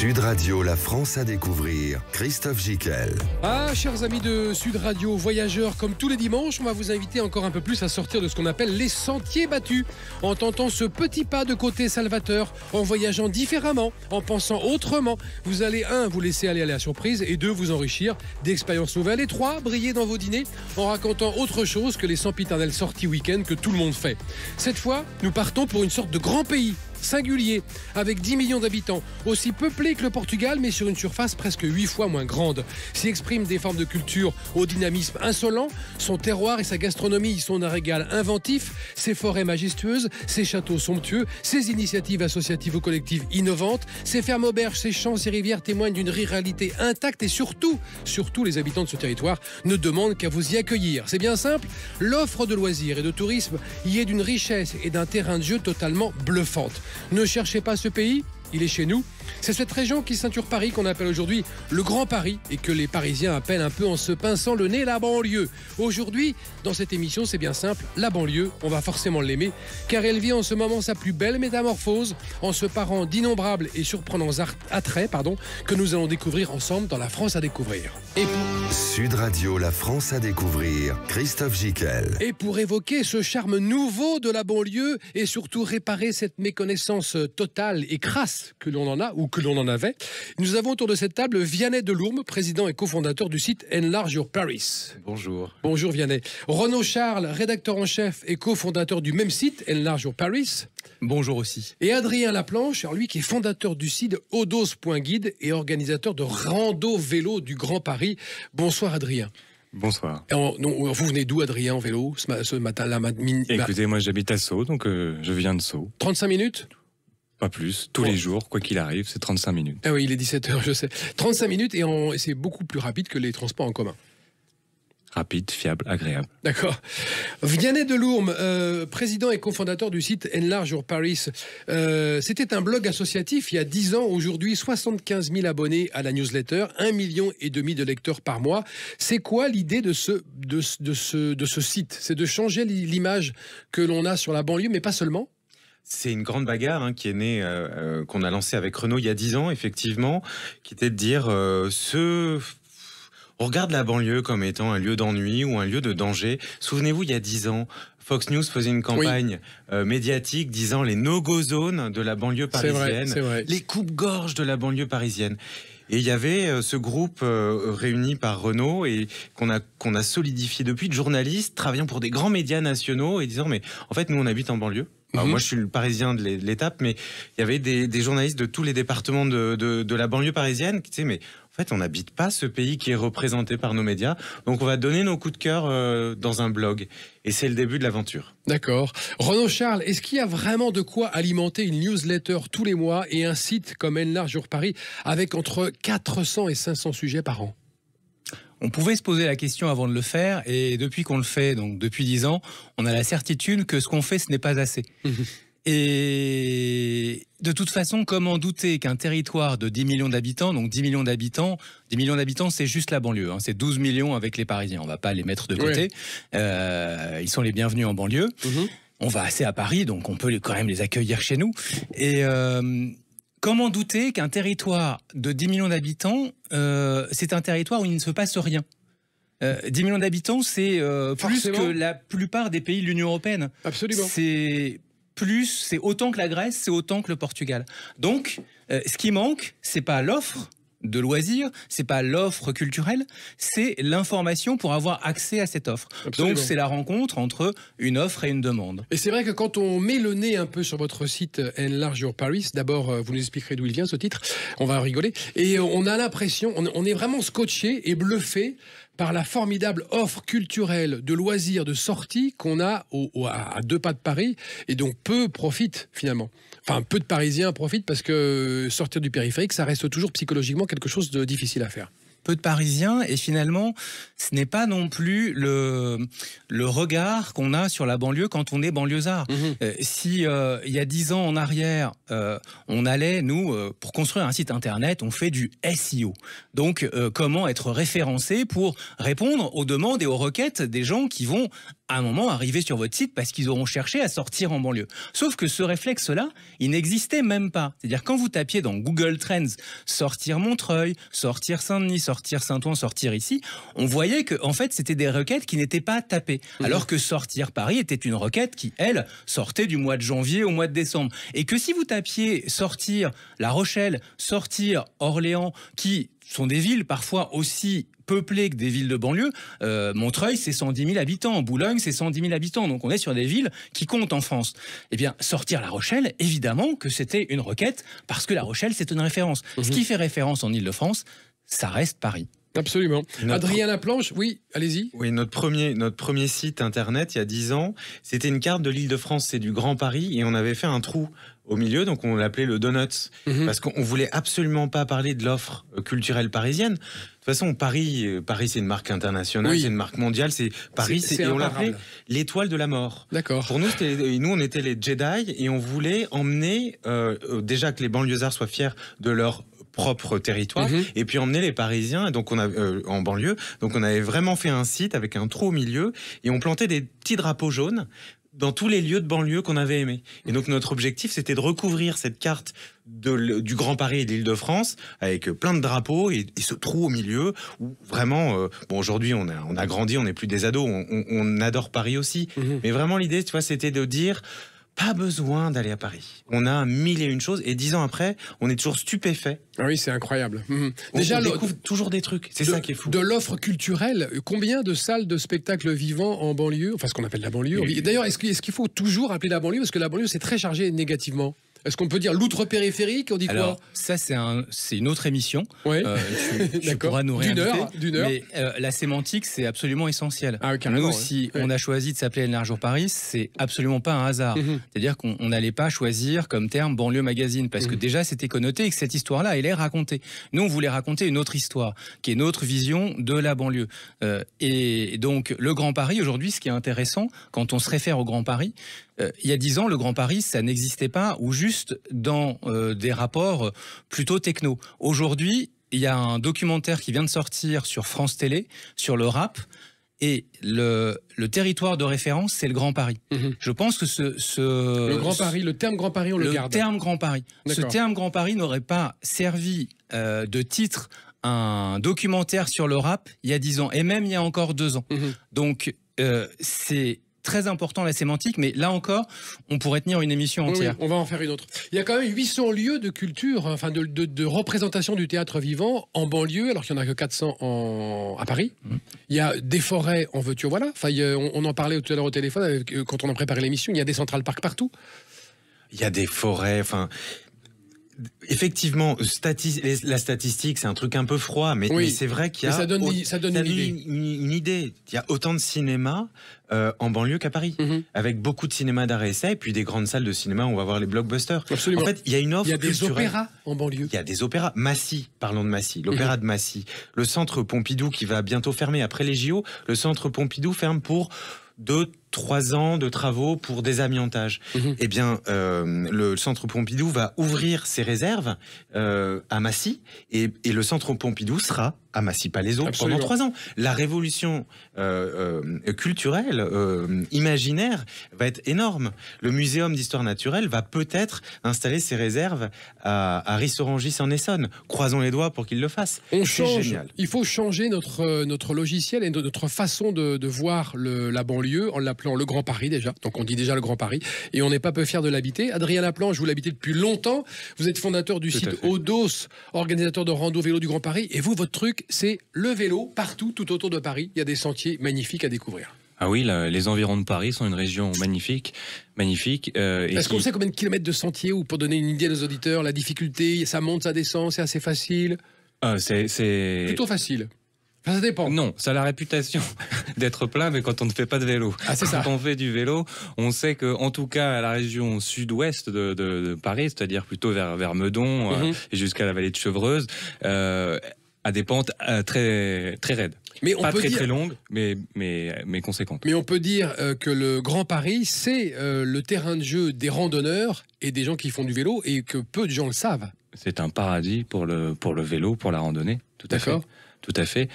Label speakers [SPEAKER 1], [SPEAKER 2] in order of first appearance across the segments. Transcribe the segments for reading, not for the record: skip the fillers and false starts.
[SPEAKER 1] Sud Radio, la France à découvrir. Christophe Gicquel.
[SPEAKER 2] Ah, chers amis de Sud Radio, voyageurs, comme tous les dimanches, on va vous inviter encore un peu plus à sortir de ce qu'on appelle les sentiers battus. En tentant ce petit pas de côté salvateur, en voyageant différemment, en pensant autrement, vous allez, 1, vous laisser aller à la surprise, et 2, vous enrichir d'expériences nouvelles, et 3, briller dans vos dîners en racontant autre chose que les sempiternelles sorties week-end que tout le monde fait. Cette fois, nous partons pour une sorte de grand pays singulier, avec 10 millions d'habitants, aussi peuplé que le Portugal, mais sur une surface presque 8 fois moins grande. S'y expriment des formes de culture au dynamisme insolent, son terroir et sa gastronomie y sont d'un régal inventif, ses forêts majestueuses, ses châteaux somptueux, ses initiatives associatives ou collectives innovantes, ses fermes auberges, ses champs, ses rivières témoignent d'une ruralité intacte et surtout les habitants de ce territoire ne demandent qu'à vous y accueillir. C'est bien simple, l'offre de loisirs et de tourisme y est d'une richesse et d'un terrain de jeu totalement bluffante. Ne cherchez pas ce pays, il est chez nous. C'est cette région qui ceinture Paris qu'on appelle aujourd'hui le Grand Paris et que les Parisiens appellent un peu en se pinçant le nez la banlieue. Aujourd'hui, dans cette émission, c'est bien simple, la banlieue, on va forcément l'aimer car elle vit en ce moment sa plus belle métamorphose en se parant d'innombrables et surprenants attraits que nous allons découvrir ensemble dans la France à découvrir. Et pour...
[SPEAKER 1] Sud Radio, la France à découvrir. Christophe Gicquel.
[SPEAKER 2] Et pour évoquer ce charme nouveau de la banlieue et surtout réparer cette méconnaissance totale et crasse que l'on en a ou que l'on en avait, nous avons autour de cette table Vianney Delourme, président et cofondateur du site Enlarge Your Paris.
[SPEAKER 3] Bonjour.
[SPEAKER 2] Bonjour Vianney. Renaud Charles, rédacteur en chef et cofondateur du même site Enlarge Your Paris.
[SPEAKER 3] Bonjour aussi.
[SPEAKER 2] Et Adrien Laplanche, lui qui est fondateur du site Odos.guide et organisateur de rando vélo du Grand Paris. Bonsoir Adrien.
[SPEAKER 3] Bonsoir.
[SPEAKER 2] Vous venez d'où Adrien en vélo ce matin-là?
[SPEAKER 3] Écoutez, moi j'habite à Sceaux, donc je viens de Sceaux.
[SPEAKER 2] 35 minutes?
[SPEAKER 3] Pas plus, tous les jours, quoi qu'il arrive, c'est 35 minutes.
[SPEAKER 2] Ah oui, il est 17h, je sais. 35 minutes et c'est beaucoup plus rapide que les transports en commun.
[SPEAKER 3] Rapide, fiable, agréable.
[SPEAKER 2] D'accord. Vianney Delourme, président et cofondateur du site Enlarge Your Paris. C'était un blog associatif il y a 10 ans. Aujourd'hui, 75 000 abonnés à la newsletter, 1,5 million de lecteurs par mois. C'est quoi l'idée de ce site? C'est de changer l'image que l'on a sur la banlieue, mais pas seulement.
[SPEAKER 4] C'est une grande bagarre qui est née, qu'on a lancée avec Renaud il y a 10 ans, effectivement, qui était de dire on regarde la banlieue comme étant un lieu d'ennui ou un lieu de danger. Souvenez-vous, il y a 10 ans, Fox News faisait une campagne médiatique disant les no-go zones de la banlieue parisienne,
[SPEAKER 2] c'est vrai.
[SPEAKER 4] Les coupes-gorges de la banlieue parisienne. Et il y avait ce groupe réuni par Renaud et qu'on a solidifié depuis, de journalistes travaillant pour des grands médias nationaux et disant mais en fait nous on habite en banlieue. Alors moi je suis le parisien de l'étape, mais il y avait des journalistes de tous les départements de la banlieue parisienne qui disaient mais en fait on n'habite pas ce pays qui est représenté par nos médias, donc on va donner nos coups de cœur dans un blog. Et c'est le début de l'aventure.
[SPEAKER 2] D'accord. Renaud Charles, est-ce qu'il y a vraiment de quoi alimenter une newsletter tous les mois et un site comme Enlarge Your Paris avec entre 400 et 500 sujets par an?
[SPEAKER 5] On pouvait se poser la question avant de le faire, et depuis qu'on le fait, donc depuis 10 ans, on a la certitude que ce qu'on fait, ce n'est pas assez. Et de toute façon, comment douter qu'un territoire de 10 millions d'habitants, donc 10 millions d'habitants, c'est juste la banlieue, c'est 12 millions avec les Parisiens, on va pas les mettre de côté, ils sont les bienvenus en banlieue, on va assez à Paris, donc on peut quand même les accueillir chez nous, et... comment douter qu'un territoire de 10 millions d'habitants, c'est un territoire où il ne se passe rien? 10 millions d'habitants, c'est plus que la plupart des pays de l'Union européenne.
[SPEAKER 2] Absolument.
[SPEAKER 5] C'est autant que la Grèce, c'est autant que le Portugal. Donc, ce qui manque, c'est pas l'offre de loisirs, c'est pas l'offre culturelle, c'est l'information pour avoir accès à cette offre.
[SPEAKER 2] Absolument.
[SPEAKER 5] Donc c'est la rencontre entre une offre et une demande.
[SPEAKER 2] Et c'est vrai que quand on met le nez un peu sur votre site Enlarge Your Paris, d'abord vous nous expliquerez d'où il vient ce titre, on va rigoler, et on a l'impression, on est vraiment scotché et bluffé par la formidable offre culturelle, de loisirs, de sorties qu'on a à 2 pas de Paris, et donc peu profitent finalement. Enfin, peu de Parisiens profitent parce que sortir du périphérique, ça reste toujours psychologiquement quelque chose de difficile à faire.
[SPEAKER 5] Peu de Parisiens, et finalement, ce n'est pas non plus le regard qu'on a sur la banlieue quand on est banlieusard. Si il y a 10 ans en arrière, on allait, nous, pour construire un site internet, on fait du SEO. Donc, comment être référencé pour répondre aux demandes et aux requêtes des gens qui vont à un moment arriver sur votre site parce qu'ils auront cherché à sortir en banlieue. Sauf que ce réflexe-là, il n'existait même pas. C'est-à-dire quand vous tapiez dans Google Trends sortir Montreuil, sortir Saint-Denis, sortir Saint-Ouen, sortir ici, on voyait que en fait c'était des requêtes qui n'étaient pas tapées. Alors que sortir Paris était une requête qui, elle, sortait du mois de janvier au mois de décembre. Et que si vous tapiez sortir La Rochelle, sortir Orléans, qui sont des villes parfois aussi peuplées que des villes de banlieue. Montreuil, c'est 110 000 habitants. Boulogne, c'est 110 000 habitants. Donc on est sur des villes qui comptent en France. Eh bien, sortir La Rochelle, évidemment que c'était une requête parce que La Rochelle, c'est une référence. Ce qui fait référence en Ile-de-France, ça reste Paris.
[SPEAKER 2] Absolument. Adrien Laplanche, oui, allez-y.
[SPEAKER 4] Oui, notre premier site internet, il y a 10 ans, c'était une carte de l'Île-de-France, c'est du Grand Paris, et on avait fait un trou au milieu, donc on l'appelait le Donuts, parce qu'on voulait absolument pas parler de l'offre culturelle parisienne. De toute façon, Paris, c'est une marque internationale, c'est une marque mondiale, c'est Paris, et on l'appelait l'étoile de la mort.
[SPEAKER 2] D'accord.
[SPEAKER 4] Pour nous, on était les Jedi, et on voulait emmener, déjà que les banlieusards soient fiers de leur propre territoire, et puis emmener les Parisiens, donc on a en banlieue, donc on avait vraiment fait un site avec un trou au milieu, et on plantait des petits drapeaux jaunes dans tous les lieux de banlieue qu'on avait aimés. Et donc notre objectif, c'était de recouvrir cette carte du Grand Paris et de l'Île-de-France avec plein de drapeaux et ce trou au milieu où vraiment, bon, aujourd'hui on a grandi, on n'est plus des ados, on adore Paris aussi, mais vraiment l'idée, tu vois, c'était de dire pas besoin d'aller à Paris. On a 1001 choses, et 10 ans après, on est toujours stupéfait.
[SPEAKER 2] Ah oui, c'est incroyable.
[SPEAKER 4] Déjà, on découvre toujours des trucs. C'est ça qui est fou.
[SPEAKER 2] De l'offre culturelle, combien de salles de spectacles vivants en banlieue, enfin ce qu'on appelle la banlieue. D'ailleurs, est-ce qu'il faut toujours appeler la banlieue, parce que la banlieue, c'est très chargé négativement? Est-ce qu'on peut dire l'outre-périphérique? On dit
[SPEAKER 5] Alors,
[SPEAKER 2] quoi?
[SPEAKER 5] ça, c'est une autre émission.
[SPEAKER 2] Ouais.
[SPEAKER 5] Tu pourras nous réinviter.
[SPEAKER 2] D'une heure.
[SPEAKER 5] Mais la sémantique, c'est absolument essentiel.
[SPEAKER 2] Ah, carrément,
[SPEAKER 5] nous, si on a choisi de s'appeler El Jour Paris, c'est absolument pas un hasard. C'est-à-dire qu'on n'allait pas choisir comme terme banlieue magazine, parce que déjà, c'était connoté et que cette histoire-là, elle est racontée. Nous, on voulait raconter une autre histoire, qui est notre vision de la banlieue. Et donc, le Grand Paris, aujourd'hui, ce qui est intéressant, quand on se réfère au Grand Paris, il y a 10 ans, le Grand Paris, ça n'existait pas, ou juste dans des rapports plutôt techno. Aujourd'hui, il y a un documentaire qui vient de sortir sur France Télé, sur le rap, et le territoire de référence, c'est le Grand Paris. Je pense que
[SPEAKER 2] le Grand Paris, le terme Grand Paris, on le garde.
[SPEAKER 5] Le terme Grand Paris. Ce terme Grand Paris n'aurait pas servi de titre un documentaire sur le rap il y a 10 ans, et même il y a encore 2 ans. Donc, c'est très important la sémantique, mais là encore, on pourrait tenir une émission entière.
[SPEAKER 2] Oui, on va en faire une autre. Il y a quand même 800 lieux de culture, enfin de représentation du théâtre vivant en banlieue, alors qu'il n'y en a que 400 à Paris. Il y a des forêts en veux-tu, voilà. Enfin, on en parlait tout à l'heure au téléphone quand on a préparé l'émission. Il y a des Central Park partout.
[SPEAKER 4] Il y a des forêts, enfin. Effectivement, la statistique, c'est un truc un peu froid, mais c'est vrai qu'il y a...
[SPEAKER 2] Ça donne
[SPEAKER 4] une idée. Il y a autant de cinéma en banlieue qu'à Paris, avec beaucoup de cinéma d'art et essai, et puis des grandes salles de cinéma où on va voir les blockbusters.
[SPEAKER 2] Absolument.
[SPEAKER 4] En fait, il y a une offre culturelle.
[SPEAKER 2] Il y a des opéras en banlieue.
[SPEAKER 4] Il y a des opéras. Massy, parlons de Massy, l'opéra de Massy. Le centre Pompidou qui va bientôt fermer après les JO. Le centre Pompidou ferme pour 2-3 ans de travaux pour désamiantage. Eh bien, le centre Pompidou va ouvrir ses réserves à Massy, et le centre Pompidou sera à Massy-Palaiseau pendant 3 ans. La révolution culturelle, imaginaire, va être énorme. Le muséum d'histoire naturelle va peut-être installer ses réserves à Ris-Orangis en Essonne. Croisons les doigts pour qu'il le fasse.
[SPEAKER 2] On change.
[SPEAKER 4] Génial.
[SPEAKER 2] Il faut changer notre logiciel et notre façon de voir la banlieue, en l'appelant le Grand Paris déjà. Donc on dit déjà le Grand Paris, et on n'est pas peu fiers de l'habiter. Adrien Laplanche, vous l'habitez depuis longtemps. Vous êtes fondateur du site Odos, organisateur de rando vélo du Grand Paris. Et vous, votre truc, c'est le vélo partout, tout autour de Paris. Il y a des sentiers magnifiques à découvrir.
[SPEAKER 3] Ah oui, les environs de Paris sont une région magnifique.
[SPEAKER 2] Est-ce qu'on sait combien de kilomètres de sentiers, ou pour donner une idée à nos auditeurs, la difficulté, ça monte, ça descend, c'est assez facile?
[SPEAKER 3] C'est
[SPEAKER 2] plutôt facile. Enfin, ça dépend.
[SPEAKER 3] Non, ça a la réputation d'être plat, mais quand on ne fait pas de vélo.
[SPEAKER 2] Ah, c'est ça.
[SPEAKER 3] Quand on fait du vélo, on sait que, en tout cas, à la région sud-ouest de Paris, c'est-à-dire plutôt vers Meudon et jusqu'à la vallée de Chevreuse, à des pentes très très raides.
[SPEAKER 2] Mais on
[SPEAKER 3] pas
[SPEAKER 2] peut
[SPEAKER 3] très
[SPEAKER 2] dire...
[SPEAKER 3] très longues, mais conséquentes.
[SPEAKER 2] Mais on peut dire que le Grand Paris, c'est le terrain de jeu des randonneurs et des gens qui font du vélo, et que peu de gens le savent.
[SPEAKER 3] C'est un paradis pour le vélo, pour la randonnée, tout à fait.
[SPEAKER 2] D'accord.
[SPEAKER 3] Tout à fait.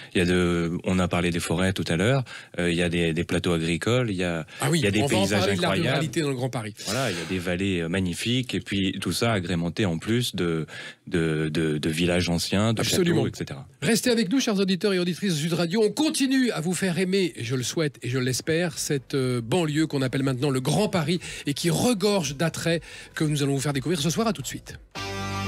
[SPEAKER 3] On a parlé des forêts tout à l'heure. Il y a des plateaux agricoles. Il y a des paysages incroyables.
[SPEAKER 2] De la ruralité dans le Grand Paris.
[SPEAKER 3] Voilà, il y a des vallées magnifiques et puis tout ça agrémenté en plus de villages anciens, de châteaux, etc.
[SPEAKER 2] Restez avec nous, chers auditeurs et auditrices de Sud Radio. On continue à vous faire aimer, je le souhaite et je l'espère, cette banlieue qu'on appelle maintenant le Grand Paris et qui regorge d'attraits que nous allons vous faire découvrir ce soir. À tout de suite.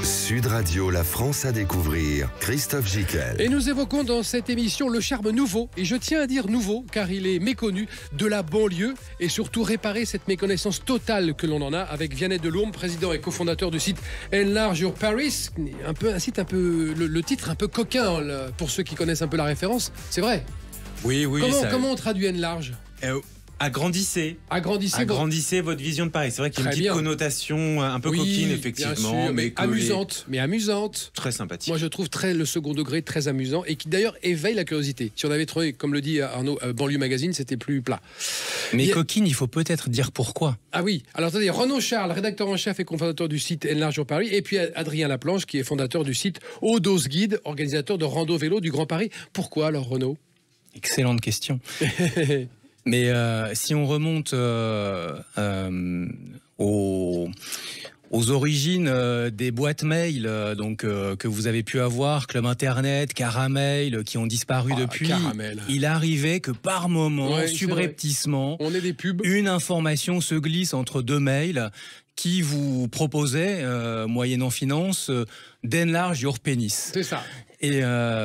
[SPEAKER 1] Sud Radio, la France à découvrir. Christophe Gicquel.
[SPEAKER 2] Et nous évoquons dans cette émission le charme nouveau, et je tiens à dire nouveau car il est méconnu, de la banlieue et surtout réparer cette méconnaissance totale que l'on en a avec Vianney Delourme, président et cofondateur du site Enlarge Your Paris. Un site un peu, le titre un peu coquin pour ceux qui connaissent un peu la référence, c'est vrai.
[SPEAKER 4] Oui.
[SPEAKER 2] Comment on traduit Enlarge ?
[SPEAKER 4] Agrandissez votre vision de Paris. C'est vrai qu'il y a une petite connotation un peu coquine, effectivement.
[SPEAKER 2] Sûr, mais amusante.
[SPEAKER 4] Très sympathique.
[SPEAKER 2] Moi, je trouve le second degré très amusant et qui d'ailleurs éveille la curiosité. Si on avait trouvé, comme le dit Arnaud, Banlieue Magazine, c'était plus plat.
[SPEAKER 5] Mais coquine, il faut peut-être dire pourquoi.
[SPEAKER 2] Ah oui. Alors, attendez, Renaud Charles, rédacteur en chef et cofondateur du site Enlarge Your Paris, et puis Adrien Laplanche, qui est fondateur du site Odos Guide, organisateur de rando vélo du Grand Paris. Pourquoi alors, Renaud ?
[SPEAKER 5] Excellente question. Mais si on remonte aux origines des boîtes mail que vous avez pu avoir, Club Internet, Caramel, qui ont disparu depuis,
[SPEAKER 2] Caramel.
[SPEAKER 5] Il arrivait que par moment, subrepticement,
[SPEAKER 2] on est des pubs.
[SPEAKER 5] Une information se glisse entre deux mails qui vous proposait, moyennant finance, d'enlarge your pénis.
[SPEAKER 2] C'est ça.
[SPEAKER 5] Et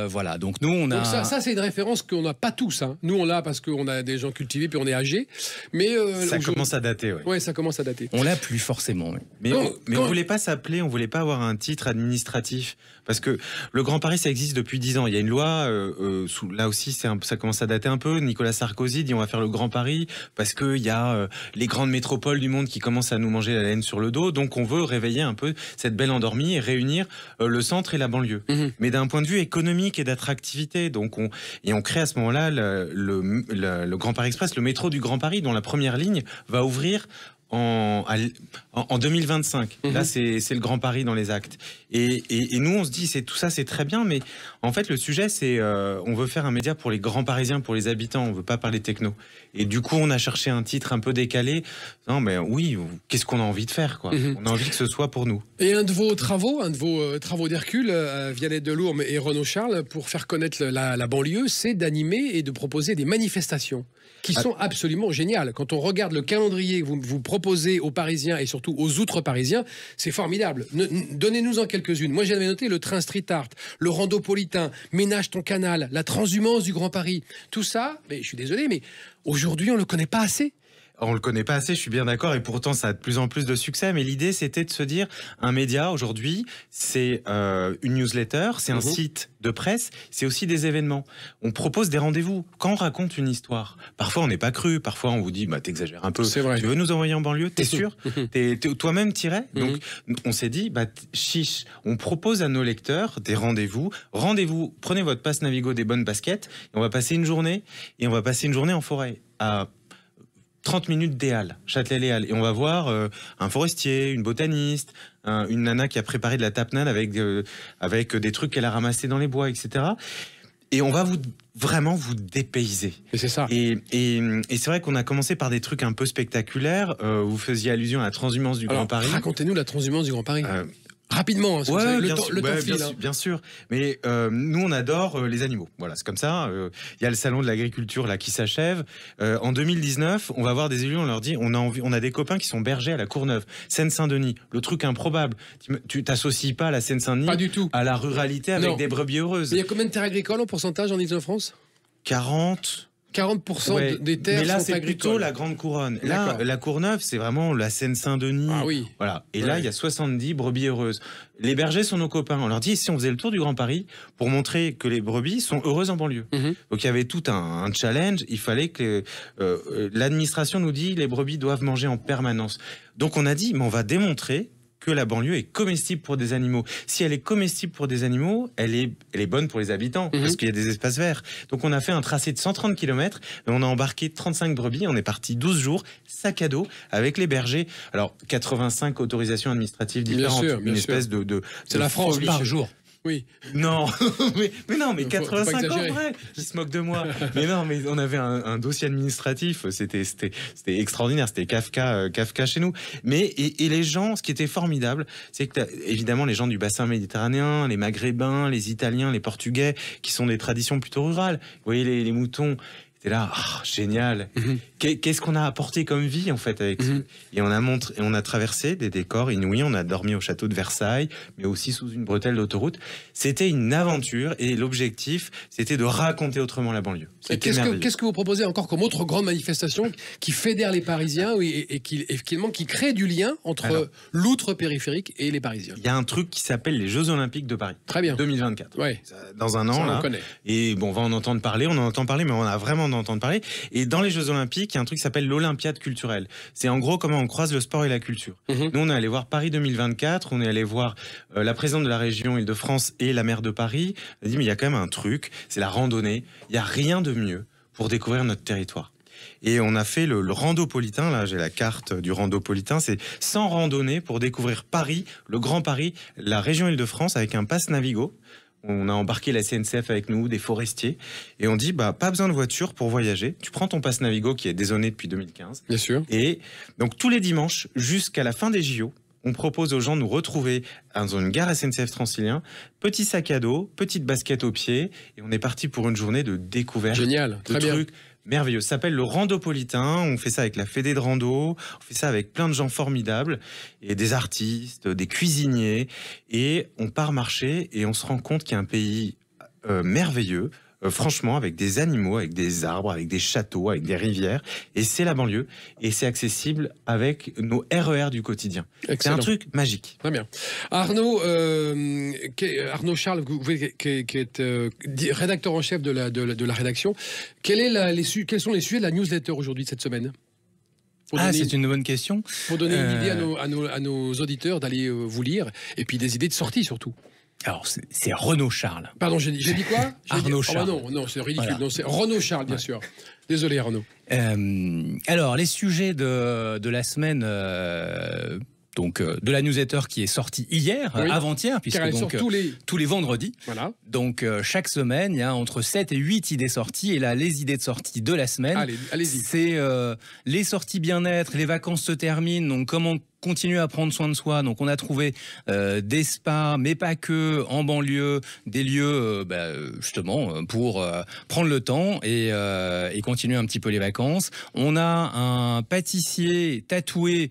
[SPEAKER 5] voilà, donc nous on a...
[SPEAKER 2] Donc ça c'est une référence qu'on n'a pas tous. Hein. Nous on l'a parce qu'on a des gens cultivés puis on est âgés. Mais
[SPEAKER 4] ça commence à dater.
[SPEAKER 2] Ouais, ça commence à dater.
[SPEAKER 5] On l'a plus forcément. Oui.
[SPEAKER 4] Mais on voulait pas s'appeler, on voulait pas avoir un titre administratif. Parce que le Grand Paris, ça existe depuis 10 ans. Il y a une loi, là aussi, ça commence à dater un peu. Nicolas Sarkozy dit on va faire le Grand Paris parce qu'il y a les grandes métropoles du monde qui commencent à nous manger la laine sur le dos. Donc on veut réveiller un peu cette belle endormie et réunir le centre et la banlieue. Mais d'un point de vue économique et d'attractivité. Donc on crée à ce moment-là le Grand Paris Express, le métro du Grand Paris, dont la première ligne va ouvrir en 2025. Là, c'est le Grand Paris dans les actes. Et nous, on se dit, tout ça, c'est très bien, mais en fait, le sujet, c'est on veut faire un média pour les grands Parisiens, pour les habitants, on veut pas parler techno. Et du coup, on a cherché un titre un peu décalé. Non, mais oui, qu'est-ce qu'on a envie de faire, quoi. On a envie que ce soit pour nous.
[SPEAKER 2] Et un de vos travaux d'Hercule, Vianney Delourme et Renaud Charles, pour faire connaître la banlieue, c'est d'animer et de proposer des manifestations qui sont absolument géniales. Quand on regarde le calendrier que vous proposez aux Parisiens et surtout aux outre-parisiens, c'est formidable. Donnez-nous-en quelques-unes. Moi, j'avais noté le train street art, le randopolitain, Ménage ton canal, la transhumance du Grand Paris. Tout ça, mais je suis désolé, mais aujourd'hui, on ne le connaît pas assez.
[SPEAKER 4] On le connaît pas assez, je suis bien d'accord, et pourtant ça a de plus en plus de succès. Mais l'idée, c'était de se dire, un média aujourd'hui, c'est une newsletter, c'est un site de presse, c'est aussi des événements. On propose des rendez-vous. Quand on raconte une histoire, parfois on n'est pas cru, parfois on vous dit, bah t'exagères un peu. C'est vrai. Tu veux nous envoyer en banlieue? T'es sûr? Toi-même t'irais? Donc on s'est dit, bah chiche, on propose à nos lecteurs des rendez-vous. Rendez-vous, prenez votre passe Navigo, des bonnes baskets, et on va passer une journée en forêt à 30 minutes des Halles, Châtelet-les-Halles. Et on va voir un forestier, une botaniste, une nana qui a préparé de la tapenade avec des trucs qu'elle a ramassés dans les bois, etc. Et on va vraiment vous dépayser.
[SPEAKER 2] Et c'est ça.
[SPEAKER 4] Et c'est vrai qu'on a commencé par des trucs un peu spectaculaires. Vous faisiez allusion à la transhumance du Grand Paris.
[SPEAKER 2] Racontez-nous la transhumance du Grand Paris. Rapidement, hein,
[SPEAKER 4] ouais,
[SPEAKER 2] le temps file.
[SPEAKER 4] Bien sûr. Mais nous, on adore les animaux. Voilà, c'est comme ça. Il y a le salon de l'agriculture là qui s'achève. En 2019, on va voir des élus, on leur dit, on a des copains qui sont bergers à la Courneuve, Seine-Saint-Denis. Le truc improbable. Tu t'associes pas à la Seine-Saint-Denis,
[SPEAKER 2] pas du tout,
[SPEAKER 4] à la ruralité avec des brebis heureuses.
[SPEAKER 2] Mais il y a combien de terres agricoles en pourcentage en Ile-de-France? 40% des terres
[SPEAKER 4] mais là,
[SPEAKER 2] sont
[SPEAKER 4] c'est
[SPEAKER 2] agricoles.
[SPEAKER 4] Plutôt la Grande Couronne. Là, la Courneuve, c'est vraiment la Seine-Saint-Denis.
[SPEAKER 2] Ah oui.
[SPEAKER 4] Voilà. Et là, il y a 70 brebis heureuses. Les bergers sont nos copains. On leur dit, si on faisait le tour du Grand Paris pour montrer que les brebis sont heureuses en banlieue. Donc, il y avait tout un challenge. Il fallait que l'administration nous dit, les brebis doivent manger en permanence. Donc, on a dit, mais on va démontrer que la banlieue est comestible pour des animaux. Si elle est comestible pour des animaux, elle est bonne pour les habitants, parce qu'il y a des espaces verts. Donc on a fait un tracé de 130 km, et on a embarqué 35 brebis, on est parti 12 jours, sac à dos, avec les bergers. Alors, 85 autorisations administratives différentes,
[SPEAKER 2] bien sûr.
[SPEAKER 4] espèce de
[SPEAKER 2] c'est la France
[SPEAKER 5] par jour.
[SPEAKER 2] Oui.
[SPEAKER 4] Non, mais non, mais
[SPEAKER 2] Faut
[SPEAKER 4] 85
[SPEAKER 2] pas
[SPEAKER 4] ans,
[SPEAKER 2] exagérer.
[SPEAKER 4] vrai. Ils se moquent de moi. Mais non, mais on avait un dossier administratif. C'était extraordinaire. C'était Kafka chez nous. Mais et les gens, ce qui était formidable, c'est que évidemment les gens du bassin méditerranéen, les Maghrébins, les Italiens, les Portugais, qui sont des traditions plutôt rurales. Vous voyez les moutons. C'est là, génial. Qu'est-ce qu'on a apporté comme vie en fait avec ça. Et on a traversé des décors inouïs. On a dormi au château de Versailles, mais aussi sous une bretelle d'autoroute. C'était une aventure et l'objectif, c'était de raconter autrement la banlieue.
[SPEAKER 2] Qu'est-ce que vous proposez encore comme autre grande manifestation qui fédère les Parisiens et qui crée du lien entre l'outre périphérique et les Parisiens?
[SPEAKER 4] Il y a un truc qui s'appelle les Jeux Olympiques de Paris.
[SPEAKER 2] Très bien.
[SPEAKER 4] 2024.
[SPEAKER 2] Ouais.
[SPEAKER 4] Dans un an,
[SPEAKER 2] Ça,
[SPEAKER 4] là.
[SPEAKER 2] on connaît.
[SPEAKER 4] Et bon, on va en entendre parler, mais on a vraiment d'entendre parler. Et dans les Jeux Olympiques, il y a un truc qui s'appelle l'Olympiade culturelle. C'est en gros comment on croise le sport et la culture. Nous, on est allé voir Paris 2024, on est allé voir la présidente de la région Île-de-France et la maire de Paris. On a dit, mais il y a quand même un truc, c'est la randonnée. Il n'y a rien de mieux pour découvrir notre territoire. Et on a fait le randopolitain, là j'ai la carte du randopolitain, c'est 100 randonnées pour découvrir Paris, le Grand Paris, la région Île-de-France avec un pass Navigo. On a embarqué la SNCF avec nous, des forestiers, et on dit, pas besoin de voiture pour voyager. Tu prends ton pass Navigo qui est dézonné depuis 2015.
[SPEAKER 2] Bien sûr.
[SPEAKER 4] Et donc tous les dimanches, jusqu'à la fin des JO, on propose aux gens de nous retrouver dans une gare SNCF Transilien, petit sac à dos, petite basket aux pieds, et on est parti pour une journée de découverte.
[SPEAKER 2] Génial, très bien.
[SPEAKER 4] Trucs merveilleux. Ça s'appelle le Randopolitain. On fait ça avec la Fédé de rando. On fait ça avec plein de gens formidables et des artistes, des cuisiniers. Et on part marcher et on se rend compte qu'il y a un pays merveilleux. Franchement, avec des animaux, avec des arbres, avec des châteaux, avec des rivières. Et c'est la banlieue. Et c'est accessible avec nos RER du quotidien.
[SPEAKER 2] Excellent.
[SPEAKER 4] C'est un truc magique.
[SPEAKER 2] Très bien. Arnaud Charles, qui est rédacteur en chef de la rédaction, quels sont les sujets de la newsletter aujourd'hui, cette semaine?
[SPEAKER 5] C'est une bonne question.
[SPEAKER 2] Pour donner une idée à nos auditeurs d'aller vous lire, et puis des idées de sortie surtout.
[SPEAKER 5] Alors, c'est Renaud Charles.
[SPEAKER 2] Pardon, j'ai dit quoi?
[SPEAKER 5] Arnaud Charles.
[SPEAKER 2] Non, c'est ridicule.
[SPEAKER 5] Voilà.
[SPEAKER 2] Non, c'est Renaud Charles, bien sûr. Désolé, Arnaud.
[SPEAKER 5] Alors, les sujets de la semaine... de la newsletter qui est sortie hier, avant-hier, puisque
[SPEAKER 2] elle
[SPEAKER 5] donc,
[SPEAKER 2] sort
[SPEAKER 5] tous les vendredis.
[SPEAKER 2] Voilà.
[SPEAKER 5] Donc chaque semaine, il y a entre 7 et 8 idées sorties. Et là, les idées de sortie de la semaine,
[SPEAKER 2] allez-y.
[SPEAKER 5] C'est les sorties bien-être, les vacances se terminent, donc comment continuer à prendre soin de soi. Donc on a trouvé des spas, mais pas que, en banlieue, des lieux justement pour prendre le temps et continuer un petit peu les vacances. On a un pâtissier tatoué...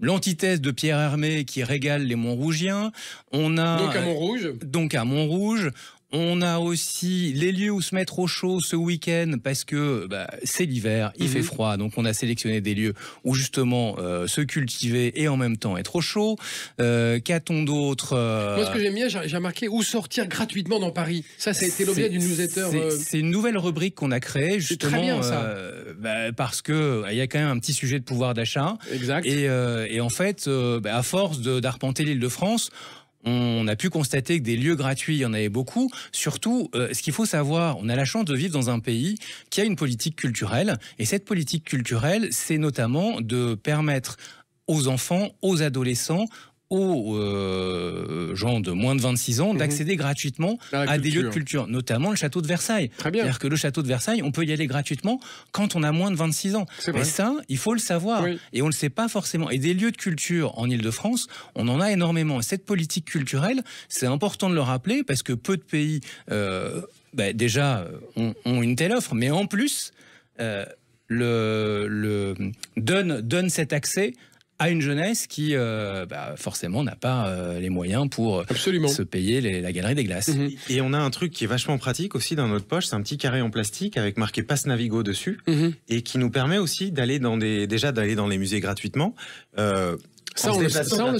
[SPEAKER 5] l'antithèse de Pierre Hermé qui régale les Montrougiens. On a donc à Montrouge. On a aussi les lieux où se mettre au chaud ce week-end parce que c'est l'hiver, il fait froid, donc on a sélectionné des lieux où justement se cultiver et en même temps être au chaud. Qu'a-t-on d'autre
[SPEAKER 2] Moi, ce que j'aime bien, j'ai remarqué où sortir gratuitement dans Paris. Ça a été l'objet d'une newsletter.
[SPEAKER 5] C'est une nouvelle rubrique qu'on a créée justement.
[SPEAKER 2] Très bien, ça.
[SPEAKER 5] Parce que il y a quand même un petit sujet de pouvoir d'achat.
[SPEAKER 2] Exact.
[SPEAKER 5] Et en fait, à force d'arpenter l'Île-de-France, on a pu constater que des lieux gratuits, il y en avait beaucoup. Surtout, ce qu'il faut savoir, on a la chance de vivre dans un pays qui a une politique culturelle. Et cette politique culturelle, c'est notamment de permettre aux enfants, aux adolescents, aux gens de moins de 26 ans d'accéder gratuitement à des lieux de culture, notamment le château de Versailles.
[SPEAKER 2] Très bien.
[SPEAKER 5] C'est-à-dire que le château de Versailles, on peut y aller gratuitement quand on a moins de 26 ans.
[SPEAKER 2] C'est vrai.
[SPEAKER 5] Et ça, il faut le savoir.
[SPEAKER 2] Oui. Et
[SPEAKER 5] on ne le sait pas forcément. Et des lieux de culture en Île-de-France, on en a énormément. Et cette politique culturelle, c'est important de le rappeler parce que peu de pays, déjà, ont une telle offre. Mais en plus, donne cet accès à une jeunesse qui, forcément, n'a pas les moyens pour se payer la galerie des glaces.
[SPEAKER 4] Et on a un truc qui est vachement pratique aussi dans notre poche, c'est un petit carré en plastique avec marqué Pass Navigo dessus, et qui nous permet aussi d'aller dans les musées gratuitement.
[SPEAKER 2] Ça, on le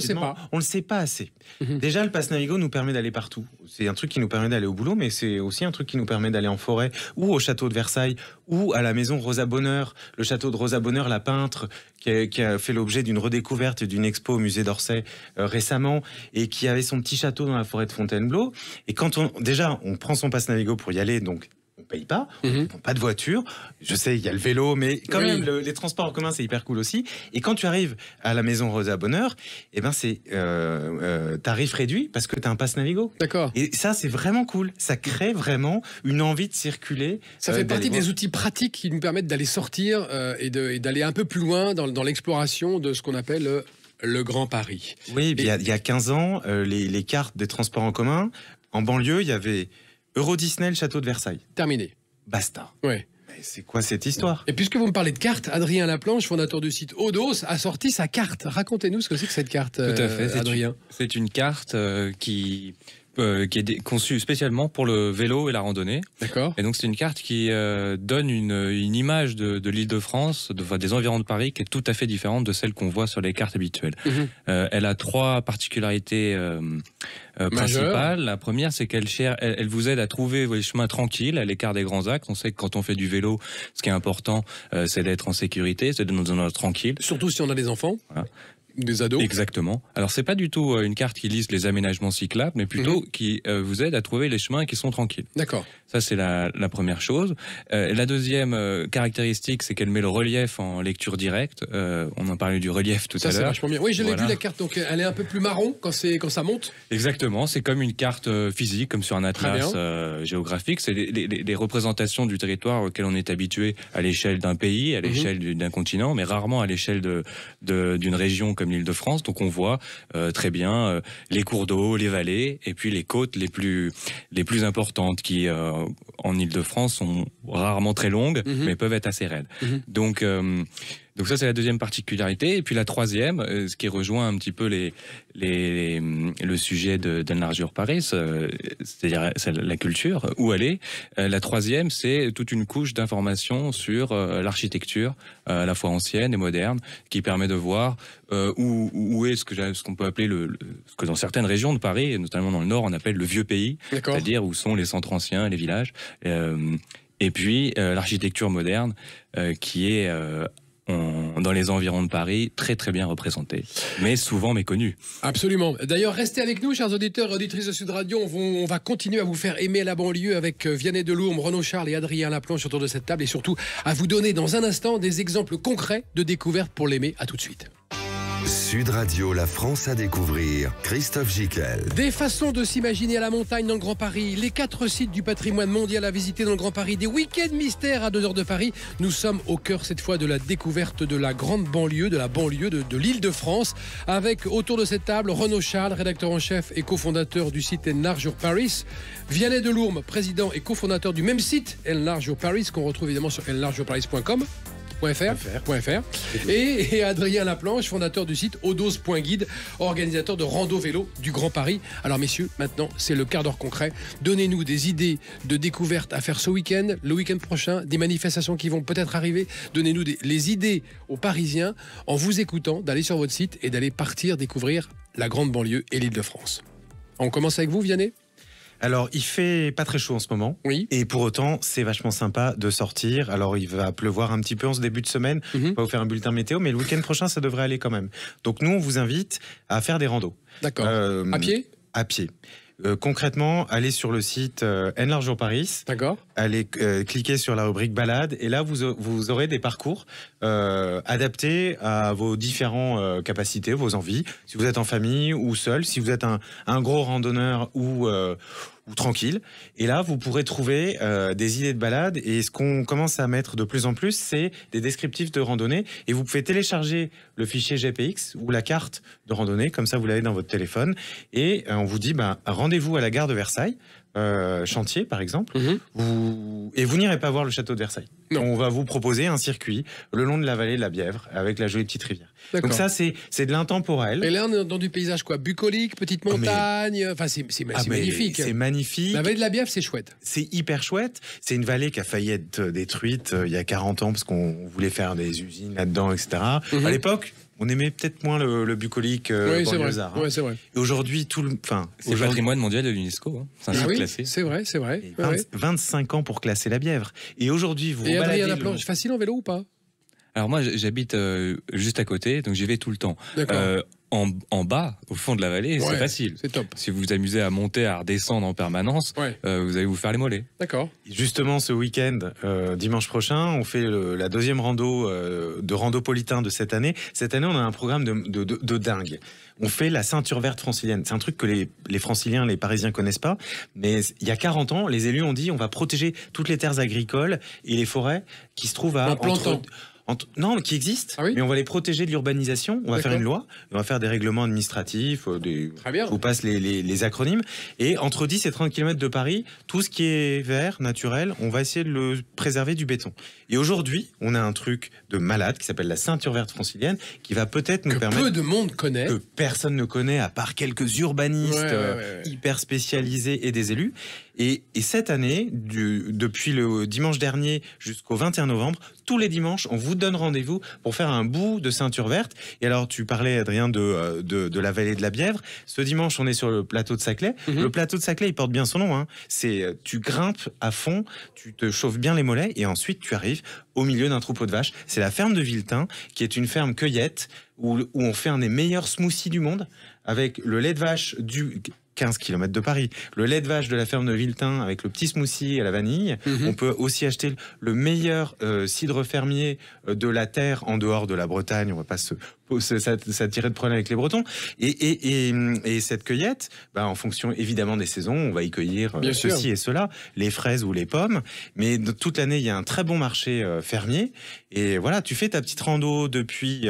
[SPEAKER 2] sait pas.
[SPEAKER 4] On le sait pas assez. Déjà, le Pass Navigo nous permet d'aller partout. C'est un truc qui nous permet d'aller au boulot, mais c'est aussi un truc qui nous permet d'aller en forêt, ou au château de Versailles, ou à la maison Rosa Bonheur. Le château de Rosa Bonheur, la peintre, qui a fait l'objet d'une redécouverte et d'une expo au musée d'Orsay récemment, et qui avait son petit château dans la forêt de Fontainebleau. Et quand on prend son Pass Navigo pour y aller, donc paye pas, on ne prend pas de voiture. Je sais, il y a le vélo, mais quand même, les transports en commun, c'est hyper cool aussi. Et quand tu arrives à la maison Rosa Bonheur, eh ben c'est tarif réduit parce que tu as un pass Navigo.
[SPEAKER 2] D'accord.
[SPEAKER 4] Et ça, c'est vraiment cool. Ça crée vraiment une envie de circuler.
[SPEAKER 2] Ça fait partie des outils pratiques qui nous permettent d'aller sortir et d'aller un peu plus loin dans l'exploration de ce qu'on appelle le Grand Paris.
[SPEAKER 4] Oui, il y a 15 ans, les cartes des transports en commun, en banlieue, il y avait Euro Disney, le château de Versailles.
[SPEAKER 2] Terminé.
[SPEAKER 4] Basta.
[SPEAKER 2] Ouais.
[SPEAKER 4] Mais c'est quoi cette histoire?
[SPEAKER 2] Et puisque vous me parlez de cartes, Adrien Laplanche, fondateur du site Odos, a sorti sa carte. Racontez-nous ce que c'est que cette carte,
[SPEAKER 3] Tout à fait,
[SPEAKER 2] Adrien.
[SPEAKER 3] C'est une carte qui est conçue spécialement pour le vélo et la randonnée.
[SPEAKER 2] D'accord.
[SPEAKER 3] Et donc c'est une carte qui donne une image de l'Île-de-France, des environs de Paris, qui est tout à fait différente de celle qu'on voit sur les cartes habituelles. Elle a 3 particularités principales. La première, c'est elle vous aide à trouver les chemins tranquilles à l'écart des grands axes. On sait que quand on fait du vélo, ce qui est important, c'est d'être en sécurité, c'est d'être dans un endroit tranquille.
[SPEAKER 2] Surtout si on a des enfants.
[SPEAKER 3] Voilà.
[SPEAKER 2] Des ados.
[SPEAKER 3] Exactement. Alors c'est pas du tout une carte qui liste les aménagements cyclables, mais plutôt qui vous aide à trouver les chemins qui sont tranquilles.
[SPEAKER 2] D'accord.
[SPEAKER 3] Ça c'est la première chose. La deuxième caractéristique, c'est qu'elle met le relief en lecture directe. On en parlait du relief tout à
[SPEAKER 2] Ça c'est
[SPEAKER 3] l'heure.
[SPEAKER 2] vachement bien. Oui, je l'ai vu la carte, donc elle est un peu plus marron quand ça monte.
[SPEAKER 3] Exactement, c'est comme une carte physique, comme sur un atlas géographique. C'est les représentations du territoire auquel on est habitué à l'échelle d'un pays, à l'échelle d'un continent, mais rarement à l'échelle d'une région comme l'Île-de-France. Donc on voit très bien les cours d'eau, les vallées, et puis les côtes les plus importantes qui, en Île-de-France, sont rarement très longues, mais peuvent être assez raides. Donc ça, c'est la deuxième particularité. Et puis la troisième, ce qui rejoint un petit peu le sujet d'Enlargure Paris, c'est-à-dire la culture, où elle est. La troisième, c'est toute une couche d'informations sur l'architecture, à la fois ancienne et moderne, qui permet de voir où est ce qu'on peut appeler ce que dans certaines régions de Paris, et notamment dans le Nord, on appelle le vieux pays, c'est-à-dire où sont les centres anciens, les villages. Et puis l'architecture moderne, qui est dans les environs de Paris, très très bien représenté, mais souvent méconnu.
[SPEAKER 2] Absolument. D'ailleurs, restez avec nous, chers auditeurs et auditrices de Sud Radio. On va continuer à vous faire aimer la banlieue avec Vianney Delourme, Renaud Charles et Adrien Laplanche autour de cette table, et surtout à vous donner dans un instant des exemples concrets de découvertes pour l'aimer. À tout de suite.
[SPEAKER 1] Sud Radio, la France à découvrir. Christophe Gicquel.
[SPEAKER 2] Des façons de s'imaginer à la montagne dans le Grand Paris, les 4 sites du patrimoine mondial à visiter dans le Grand Paris, des week-ends mystères à 2 heures de Paris. Nous sommes au cœur cette fois de la découverte de la grande banlieue, de la banlieue de l'Île-de-France, avec autour de cette table Renaud Charles, rédacteur en chef et cofondateur du site Enlargure Paris, Vianney Delourme, président et cofondateur du même site Enlargure Paris, qu'on retrouve évidemment sur enlargureparis.com. Et Adrien Laplanche, fondateur du site Odos.guide, organisateur de rando vélo du Grand Paris. Alors messieurs, maintenant c'est le quart d'heure concret. Donnez-nous des idées de découvertes à faire ce week-end, le week-end prochain, des manifestations qui vont peut-être arriver. Donnez-nous les idées aux Parisiens en vous écoutant, d'aller sur votre site et d'aller partir découvrir la grande banlieue et l'Île-de-France. On commence avec vous, Vianney ?
[SPEAKER 4] Alors, il fait pas très chaud en ce moment.
[SPEAKER 2] Oui.
[SPEAKER 4] Et pour autant, c'est vachement sympa de sortir. Alors, il va pleuvoir un petit peu en ce début de semaine. On va vous faire un bulletin météo, mais le week-end prochain, ça devrait aller quand même. Donc, nous, on vous invite à faire des randos.
[SPEAKER 2] D'accord. À pied ?
[SPEAKER 4] À pied. Concrètement, allez sur le site Enlargure Paris.
[SPEAKER 2] D'accord.
[SPEAKER 4] Allez cliquer sur la rubrique balade et là vous aurez des parcours adaptés à vos différentes capacités, vos envies. Si vous êtes en famille ou seul, si vous êtes un gros randonneur ou tranquille. Et là, vous pourrez trouver des idées de balade. Et ce qu'on commence à mettre de plus en plus, c'est des descriptifs de randonnée. Et vous pouvez télécharger le fichier GPX ou la carte de randonnée. Comme ça, vous l'avez dans votre téléphone. Et on vous dit, rendez-vous à la gare de Versailles. Chantier par exemple, vous n'irez pas voir le château de Versailles.
[SPEAKER 2] Non.
[SPEAKER 4] On va vous proposer un circuit le long de la vallée de la Bièvre avec la jolie petite rivière. Donc ça c'est de l'intemporel.
[SPEAKER 2] Et là on est dans du paysage quoi, bucolique, petite montagne, enfin c'est magnifique.
[SPEAKER 4] C'est magnifique.
[SPEAKER 2] La vallée de la Bièvre c'est chouette.
[SPEAKER 4] C'est hyper chouette. C'est une vallée qui a failli être détruite il y a 40 ans parce qu'on voulait faire des usines là-dedans, etc. À l'époque, on aimait peut-être moins le bucolique banlieusard.
[SPEAKER 2] Oui, c'est vrai.
[SPEAKER 4] Et aujourd'hui,
[SPEAKER 3] c'est patrimoine mondial de l'UNESCO. Hein. C'est un site classé.
[SPEAKER 2] C'est vrai.
[SPEAKER 4] 25 ans pour classer la Bièvre. Et aujourd'hui, vous
[SPEAKER 2] baladez. Et Adrien Laplanche, facile en vélo ou pas ?
[SPEAKER 3] Alors moi, j'habite juste à côté, donc j'y vais tout le temps. en bas, au fond de la vallée, c'est facile.
[SPEAKER 2] C'est top.
[SPEAKER 3] Si vous vous amusez à monter, à redescendre en permanence, vous allez vous faire les mollets.
[SPEAKER 2] D'accord.
[SPEAKER 4] Justement, ce week-end, dimanche prochain, on fait la deuxième rando de Randopolitain de cette année. Cette année, on a un programme de dingue. On fait la ceinture verte francilienne. C'est un truc que les franciliens, les parisiens connaissent pas. Mais il y a 40 ans, les élus ont dit on va protéger toutes les terres agricoles et les forêts qui se trouvent à...
[SPEAKER 2] En plantant.
[SPEAKER 4] Non, qui existent,
[SPEAKER 2] Ah oui,
[SPEAKER 4] mais on va les protéger de l'urbanisation. On va faire une loi, on va faire des règlements administratifs,
[SPEAKER 2] Très bien.
[SPEAKER 4] je vous passe les acronymes. Et entre 10 et 30 km de Paris, tout ce qui est vert, naturel, on va essayer de le préserver du béton. Et aujourd'hui, on a un truc de malade qui s'appelle la ceinture verte francilienne, qui va peut-être nous permettre...
[SPEAKER 2] Que peu de monde connaît.
[SPEAKER 4] Que personne ne connaît, à part quelques urbanistes hyper spécialisés et des élus. Et cette année, depuis le dimanche dernier jusqu'au 21 novembre, tous les dimanches, on vous donne rendez-vous pour faire un bout de ceinture verte. Et alors, tu parlais, Adrien, de la vallée de la Bièvre. Ce dimanche, on est sur le plateau de Saclay. Le plateau de Saclay, il porte bien son nom. Hein. Tu grimpes à fond, tu te chauffes bien les mollets et ensuite, tu arrives au milieu d'un troupeau de vaches. C'est la ferme de Villetin, qui est une ferme cueillette où on fait un des meilleurs smoothies du monde avec le lait de vache du... 15 km de Paris. Le lait de vache de la ferme de Villetin avec le petit smoothie à la vanille. On peut aussi acheter le meilleur cidre fermier de la terre en dehors de la Bretagne. On va pas s'attirer de problème avec les Bretons. Et cette cueillette, en fonction évidemment des saisons, on va y cueillir ceci et cela, les fraises ou les pommes. Mais toute l'année, il y a un très bon marché fermier. Et voilà, tu fais ta petite rando depuis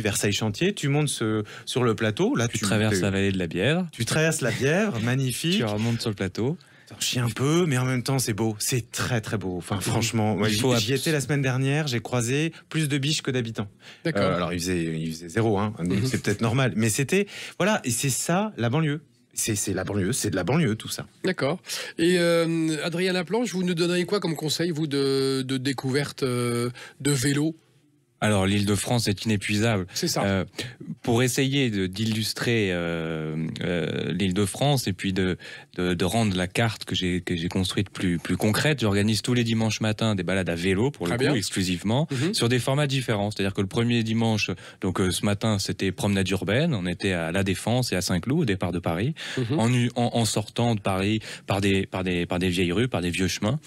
[SPEAKER 4] Versailles-Chantier, tu montes sur le plateau. Là,
[SPEAKER 3] tu traverses la vallée de la Bièvre.
[SPEAKER 4] Tu traverses la Bièvre, magnifique.
[SPEAKER 3] Tu remontes sur le plateau.
[SPEAKER 4] Je chie un peu, mais en même temps, c'est beau. C'est très, très beau. Enfin, franchement, j'y étais la semaine dernière, j'ai croisé plus de biches que d'habitants.
[SPEAKER 2] D'accord.
[SPEAKER 4] Alors, il faisait 0, hein, donc c'est peut-être normal. Mais c'était... Voilà, et c'est ça, la banlieue. C'est la banlieue, c'est de la banlieue, tout ça.
[SPEAKER 2] D'accord. Et Adrien Laplanche, vous nous donneriez quoi comme conseil, vous, de découverte de vélo ?
[SPEAKER 3] Alors, l'Île-de-France est inépuisable.
[SPEAKER 2] C'est ça.
[SPEAKER 3] Pour essayer d'illustrer l'Île-de-France et puis de rendre la carte que j'ai construite plus concrète, j'organise tous les dimanches matins des balades à vélo, pour le coup, exclusivement, sur des formats différents. C'est-à-dire que le premier dimanche, donc ce matin, c'était promenade urbaine. On était à La Défense et à Saint-Cloud, au départ de Paris, en sortant de Paris par des vieilles rues, par des vieux chemins.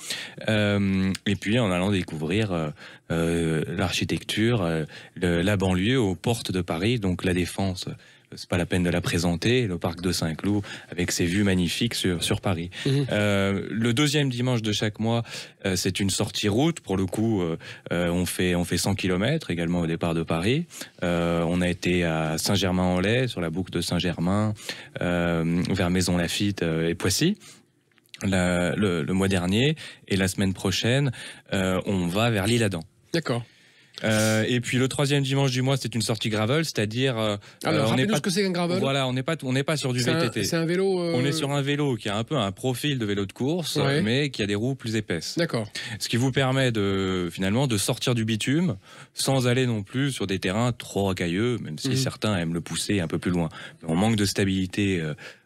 [SPEAKER 3] Et puis, en allant découvrir l'architecture, la banlieue aux portes de Paris, donc La Défense, c'est pas la peine de la présenter, le parc de Saint-Cloud avec ses vues magnifiques sur Paris. Le deuxième dimanche de chaque mois, c'est une sortie route. Pour le coup, on fait 100 km également au départ de Paris. On a été à Saint-Germain-en-Laye, sur la boucle de Saint-Germain, vers Maisons-Laffitte et Poissy. Le mois dernier, et la semaine prochaine, on va vers l'Isle-Adam.
[SPEAKER 2] D'accord.
[SPEAKER 3] Et puis le troisième dimanche du mois, c'est une sortie gravel, c'est-à-dire
[SPEAKER 2] on n'est pas ce que c'est qu'un gravel.
[SPEAKER 3] Voilà, on n'est pas sur du VTT.
[SPEAKER 2] C'est un vélo.
[SPEAKER 3] On est sur un vélo qui a un peu un profil de vélo de course, mais qui a des roues plus épaisses.
[SPEAKER 2] D'accord.
[SPEAKER 3] Ce qui vous permet finalement de sortir du bitume sans aller non plus sur des terrains trop rocailleux, même si certains aiment le pousser un peu plus loin. Mais on manque de stabilité.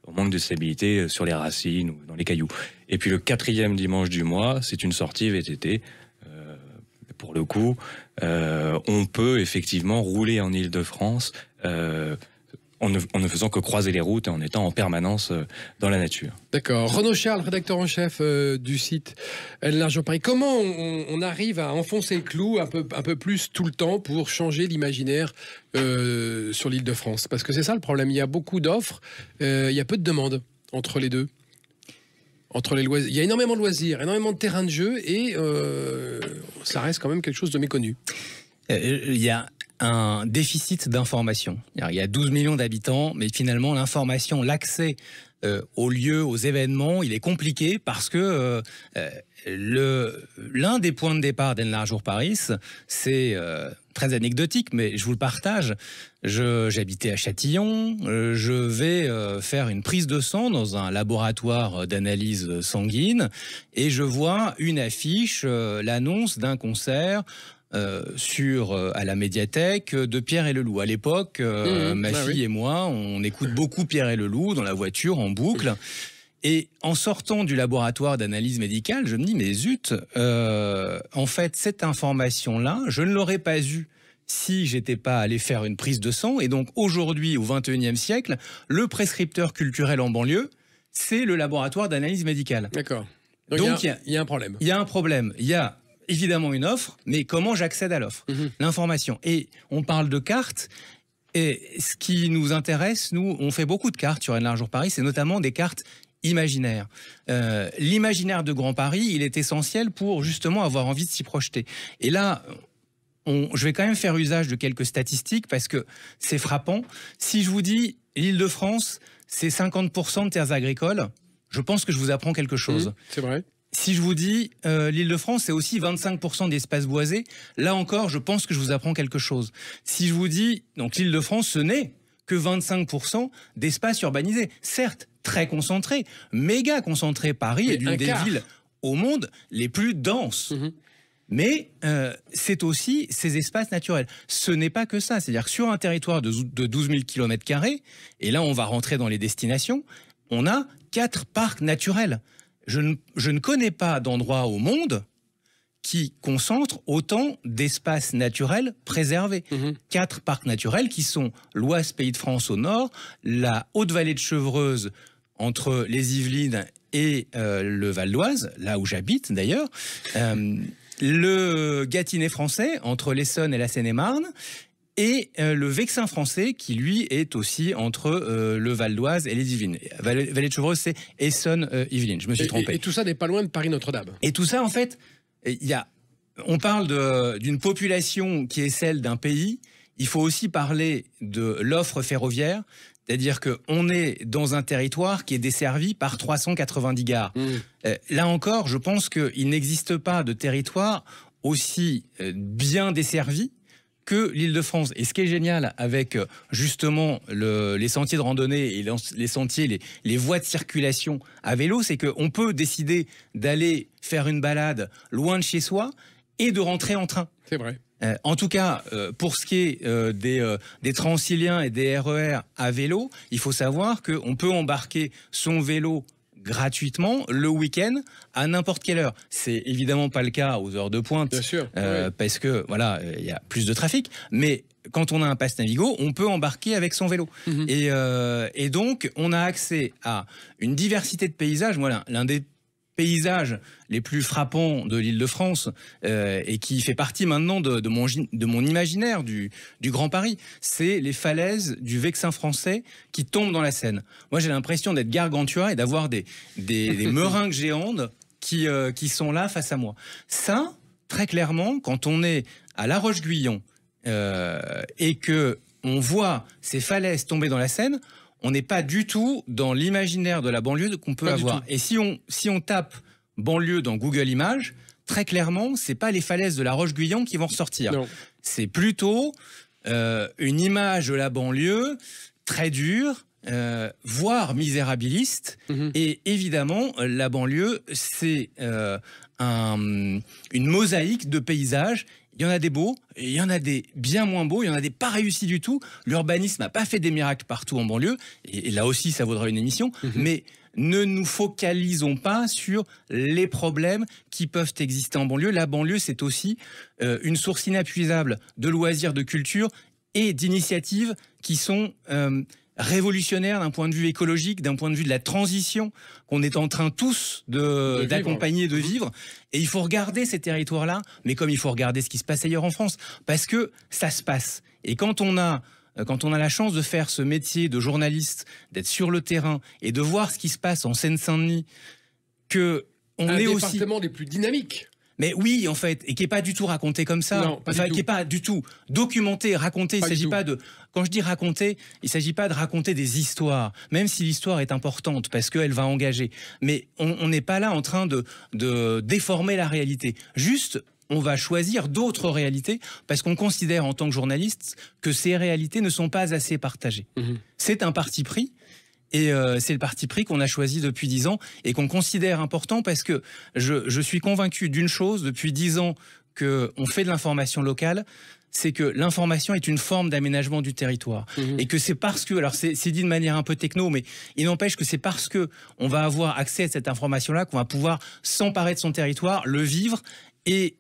[SPEAKER 3] On manque de stabilité sur les racines ou dans les cailloux. Et puis le quatrième dimanche du mois, c'est une sortie VTT. Pour le coup, on peut effectivement rouler en Île-de-France en ne faisant que croiser les routes et en étant en permanence dans la nature.
[SPEAKER 2] D'accord. Renaud Charles, rédacteur en chef du site Elle Large Paris. Comment on arrive à enfoncer le clou un peu plus tout le temps pour changer l'imaginaire sur l'Île-de-France ? Parce que c'est ça le problème. Il y a beaucoup d'offres, il y a peu de demandes entre les deux. Entre les loisirs, il y a énormément de loisirs, énormément de terrains de jeu et ça reste quand même quelque chose de méconnu.
[SPEAKER 5] Il y a un déficit d'information. Il y a 12 millions d'habitants, mais finalement l'information, l'accès aux lieux, aux événements, il est compliqué parce que l'un des points de départ d'Enlarge Paris, c'est très anecdotique, mais je vous le partage. J'habitais à Châtillon, je vais faire une prise de sang dans un laboratoire d'analyse sanguine et je vois une affiche, l'annonce d'un concert à la médiathèque de Pierre et Leloup. À l'époque, ma fille et moi, on écoute beaucoup Pierre et Leloup dans la voiture en boucle. Et en sortant du laboratoire d'analyse médicale, je me dis, mais zut, en fait, cette information-là, je ne l'aurais pas eue si j'étais pas allé faire une prise de sang. Et donc aujourd'hui, au XXIe siècle, le prescripteur culturel en banlieue, c'est le laboratoire d'analyse médicale.
[SPEAKER 2] D'accord.
[SPEAKER 5] Donc
[SPEAKER 2] il y a un problème.
[SPEAKER 5] Il y a un problème. Il y a évidemment une offre, mais comment j'accède à l'offre? L'information. Et on parle de cartes. Et ce qui nous intéresse, nous, on fait beaucoup de cartes sur Enlarge Paris, c'est notamment des cartes imaginaires. L'imaginaire de Grand Paris, il est essentiel pour justement avoir envie de s'y projeter. Et là, je vais quand même faire usage de quelques statistiques parce que c'est frappant. Si je vous dis l'Île-de-France, c'est 50% de terres agricoles, je pense que je vous apprends quelque chose.
[SPEAKER 2] C'est vrai.
[SPEAKER 5] Si je vous dis l'Île-de-France, c'est aussi 25% d'espaces boisés, là encore, je pense que je vous apprends quelque chose. Si je vous dis, donc l'Île-de-France, ce n'est que 25% d'espaces urbanisés. Certes, très concentrés, méga concentrés. Paris est d'une des villes au monde les plus denses. Mais c'est aussi ces espaces naturels. Ce n'est pas que ça. C'est-à-dire que sur un territoire de 12 000 km², et là on va rentrer dans les destinations, on a 4 parcs naturels. Je ne connais pas d'endroit au monde qui concentre autant d'espaces naturels préservés. 4 parcs naturels qui sont l'Oise Pays de France au nord, la Haute-Vallée de Chevreuse entre les Yvelines et le Val d'Oise, là où j'habite d'ailleurs, le Gâtinais français entre l'Essonne et la Seine-et-Marne, et le Vexin français qui, lui, est aussi entre le Val d'Oise et les Yvelines. Vallée de Chevreuse, c'est Essonne-Yvelines. Je me suis trompé.
[SPEAKER 2] Et tout ça n'est pas loin de Paris-Notre-Dame.
[SPEAKER 5] Et tout ça, en fait, on parle d'une population qui est celle d'un pays. Il faut aussi parler de l'offre ferroviaire. C'est-à-dire qu'on est dans un territoire qui est desservi par 390 gares. Là encore, je pense qu'il n'existe pas de territoire aussi bien desservi que l'Île-de-France. Et ce qui est génial avec justement les sentiers de randonnée et les sentiers, les voies de circulation à vélo, c'est qu'on peut décider d'aller faire une balade loin de chez soi et de rentrer en train.
[SPEAKER 2] C'est vrai.
[SPEAKER 5] En tout cas, pour ce qui est des Transiliens et des RER à vélo, il faut savoir qu'on peut embarquer son vélo gratuitement le week-end à n'importe quelle heure. C'est évidemment pas le cas aux heures de pointe,
[SPEAKER 2] bien sûr,
[SPEAKER 5] parce que voilà, il y a plus de trafic. Mais quand on a un pass Navigo, on peut embarquer avec son vélo. Et donc, on a accès à une diversité de paysages. Voilà, l'un des paysages les plus frappants de l'Île-de-France et qui fait partie maintenant de mon imaginaire du Grand Paris, c'est les falaises du Vexin français qui tombent dans la Seine. Moi, j'ai l'impression d'être Gargantua et d'avoir des meringues géantes qui sont là face à moi. Ça, très clairement, quand on est à La Roche-Guyon et que on voit ces falaises tomber dans la Seine, on n'est pas du tout dans l'imaginaire de la banlieue qu'on peut avoir. Et si on tape banlieue dans Google Images, très clairement, c'est pas les falaises de La Roche-Guyon qui vont ressortir. C'est plutôt une image de la banlieue très dure, voire misérabiliste. Et évidemment, la banlieue, c'est une mosaïque de paysages. Il y en a des beaux, il y en a des bien moins beaux, il y en a des pas réussis du tout. L'urbanisme n'a pas fait des miracles partout en banlieue, et là aussi ça vaudra une émission, mais ne nous focalisons pas sur les problèmes qui peuvent exister en banlieue. La banlieue, c'est aussi une source inépuisable de loisirs, de culture et d'initiatives qui sont révolutionnaire d'un point de vue écologique, d'un point de vue de la transition qu'on est en train tous d'accompagner, de vivre. Et il faut regarder ces territoires-là, mais comme il faut regarder ce qui se passe ailleurs en France, parce que ça se passe. Et quand on a la chance de faire ce métier de journaliste, d'être sur le terrain et de voir ce qui se passe en Seine-Saint-Denis, que on est aussi
[SPEAKER 2] un département des plus dynamiques.
[SPEAKER 5] Mais oui, en fait, et qui est pas du tout raconté comme ça.
[SPEAKER 2] Non,
[SPEAKER 5] qui est pas du tout documenté, raconté. Il s'agit pas de, quand je dis raconter, il s'agit pas de raconter des histoires, même si l'histoire est importante parce qu'elle va engager. Mais on n'est pas là en train de déformer la réalité. Juste, on va choisir d'autres réalités parce qu'on considère en tant que journaliste que ces réalités ne sont pas assez partagées. C'est un parti pris. Et c'est le parti pris qu'on a choisi depuis 10 ans et qu'on considère important parce que je suis convaincu d'une chose depuis 10 ans qu'on fait de l'information locale, c'est que l'information est une forme d'aménagement du territoire. Et que c'est parce que, alors c'est dit de manière un peu techno, mais il n'empêche que c'est parce que on va avoir accès à cette information-là qu'on va pouvoir s'emparer de son territoire, le vivre et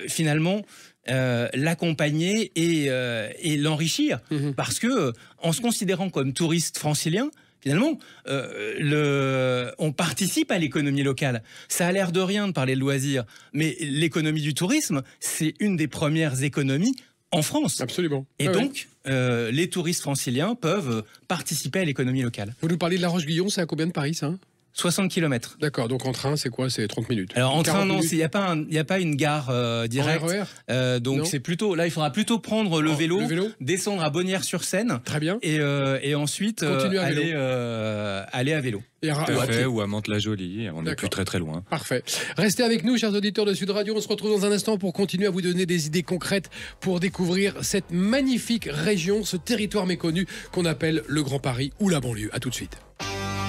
[SPEAKER 5] finalement l'accompagner et l'enrichir. Parce que en se considérant comme touriste francilien, finalement, on participe à l'économie locale. Ça a l'air de rien de parler de loisirs, mais l'économie du tourisme, c'est une des premières économies en France.
[SPEAKER 2] Absolument.
[SPEAKER 5] Et donc, les touristes franciliens peuvent participer à l'économie locale.
[SPEAKER 2] Vous nous parlez de La Roche-Guyon, c'est à combien de Paris, ça ?
[SPEAKER 5] 60 km.
[SPEAKER 2] D'accord, donc en train, c'est quoi ? C'est 30 minutes.
[SPEAKER 5] Alors en train, non, il n'y a pas une gare directe. Donc c'est plutôt, là, il faudra plutôt prendre le vélo, descendre à Bonnières-sur-Seine.
[SPEAKER 2] Très bien.
[SPEAKER 5] Et ensuite aller à vélo.
[SPEAKER 3] Ou à Mantes-la-Jolie, on n'est plus très très loin.
[SPEAKER 2] Parfait. Restez avec nous, chers auditeurs de Sud Radio. On se retrouve dans un instant pour continuer à vous donner des idées concrètes pour découvrir cette magnifique région, ce territoire méconnu qu'on appelle le Grand Paris ou la banlieue. À tout de suite.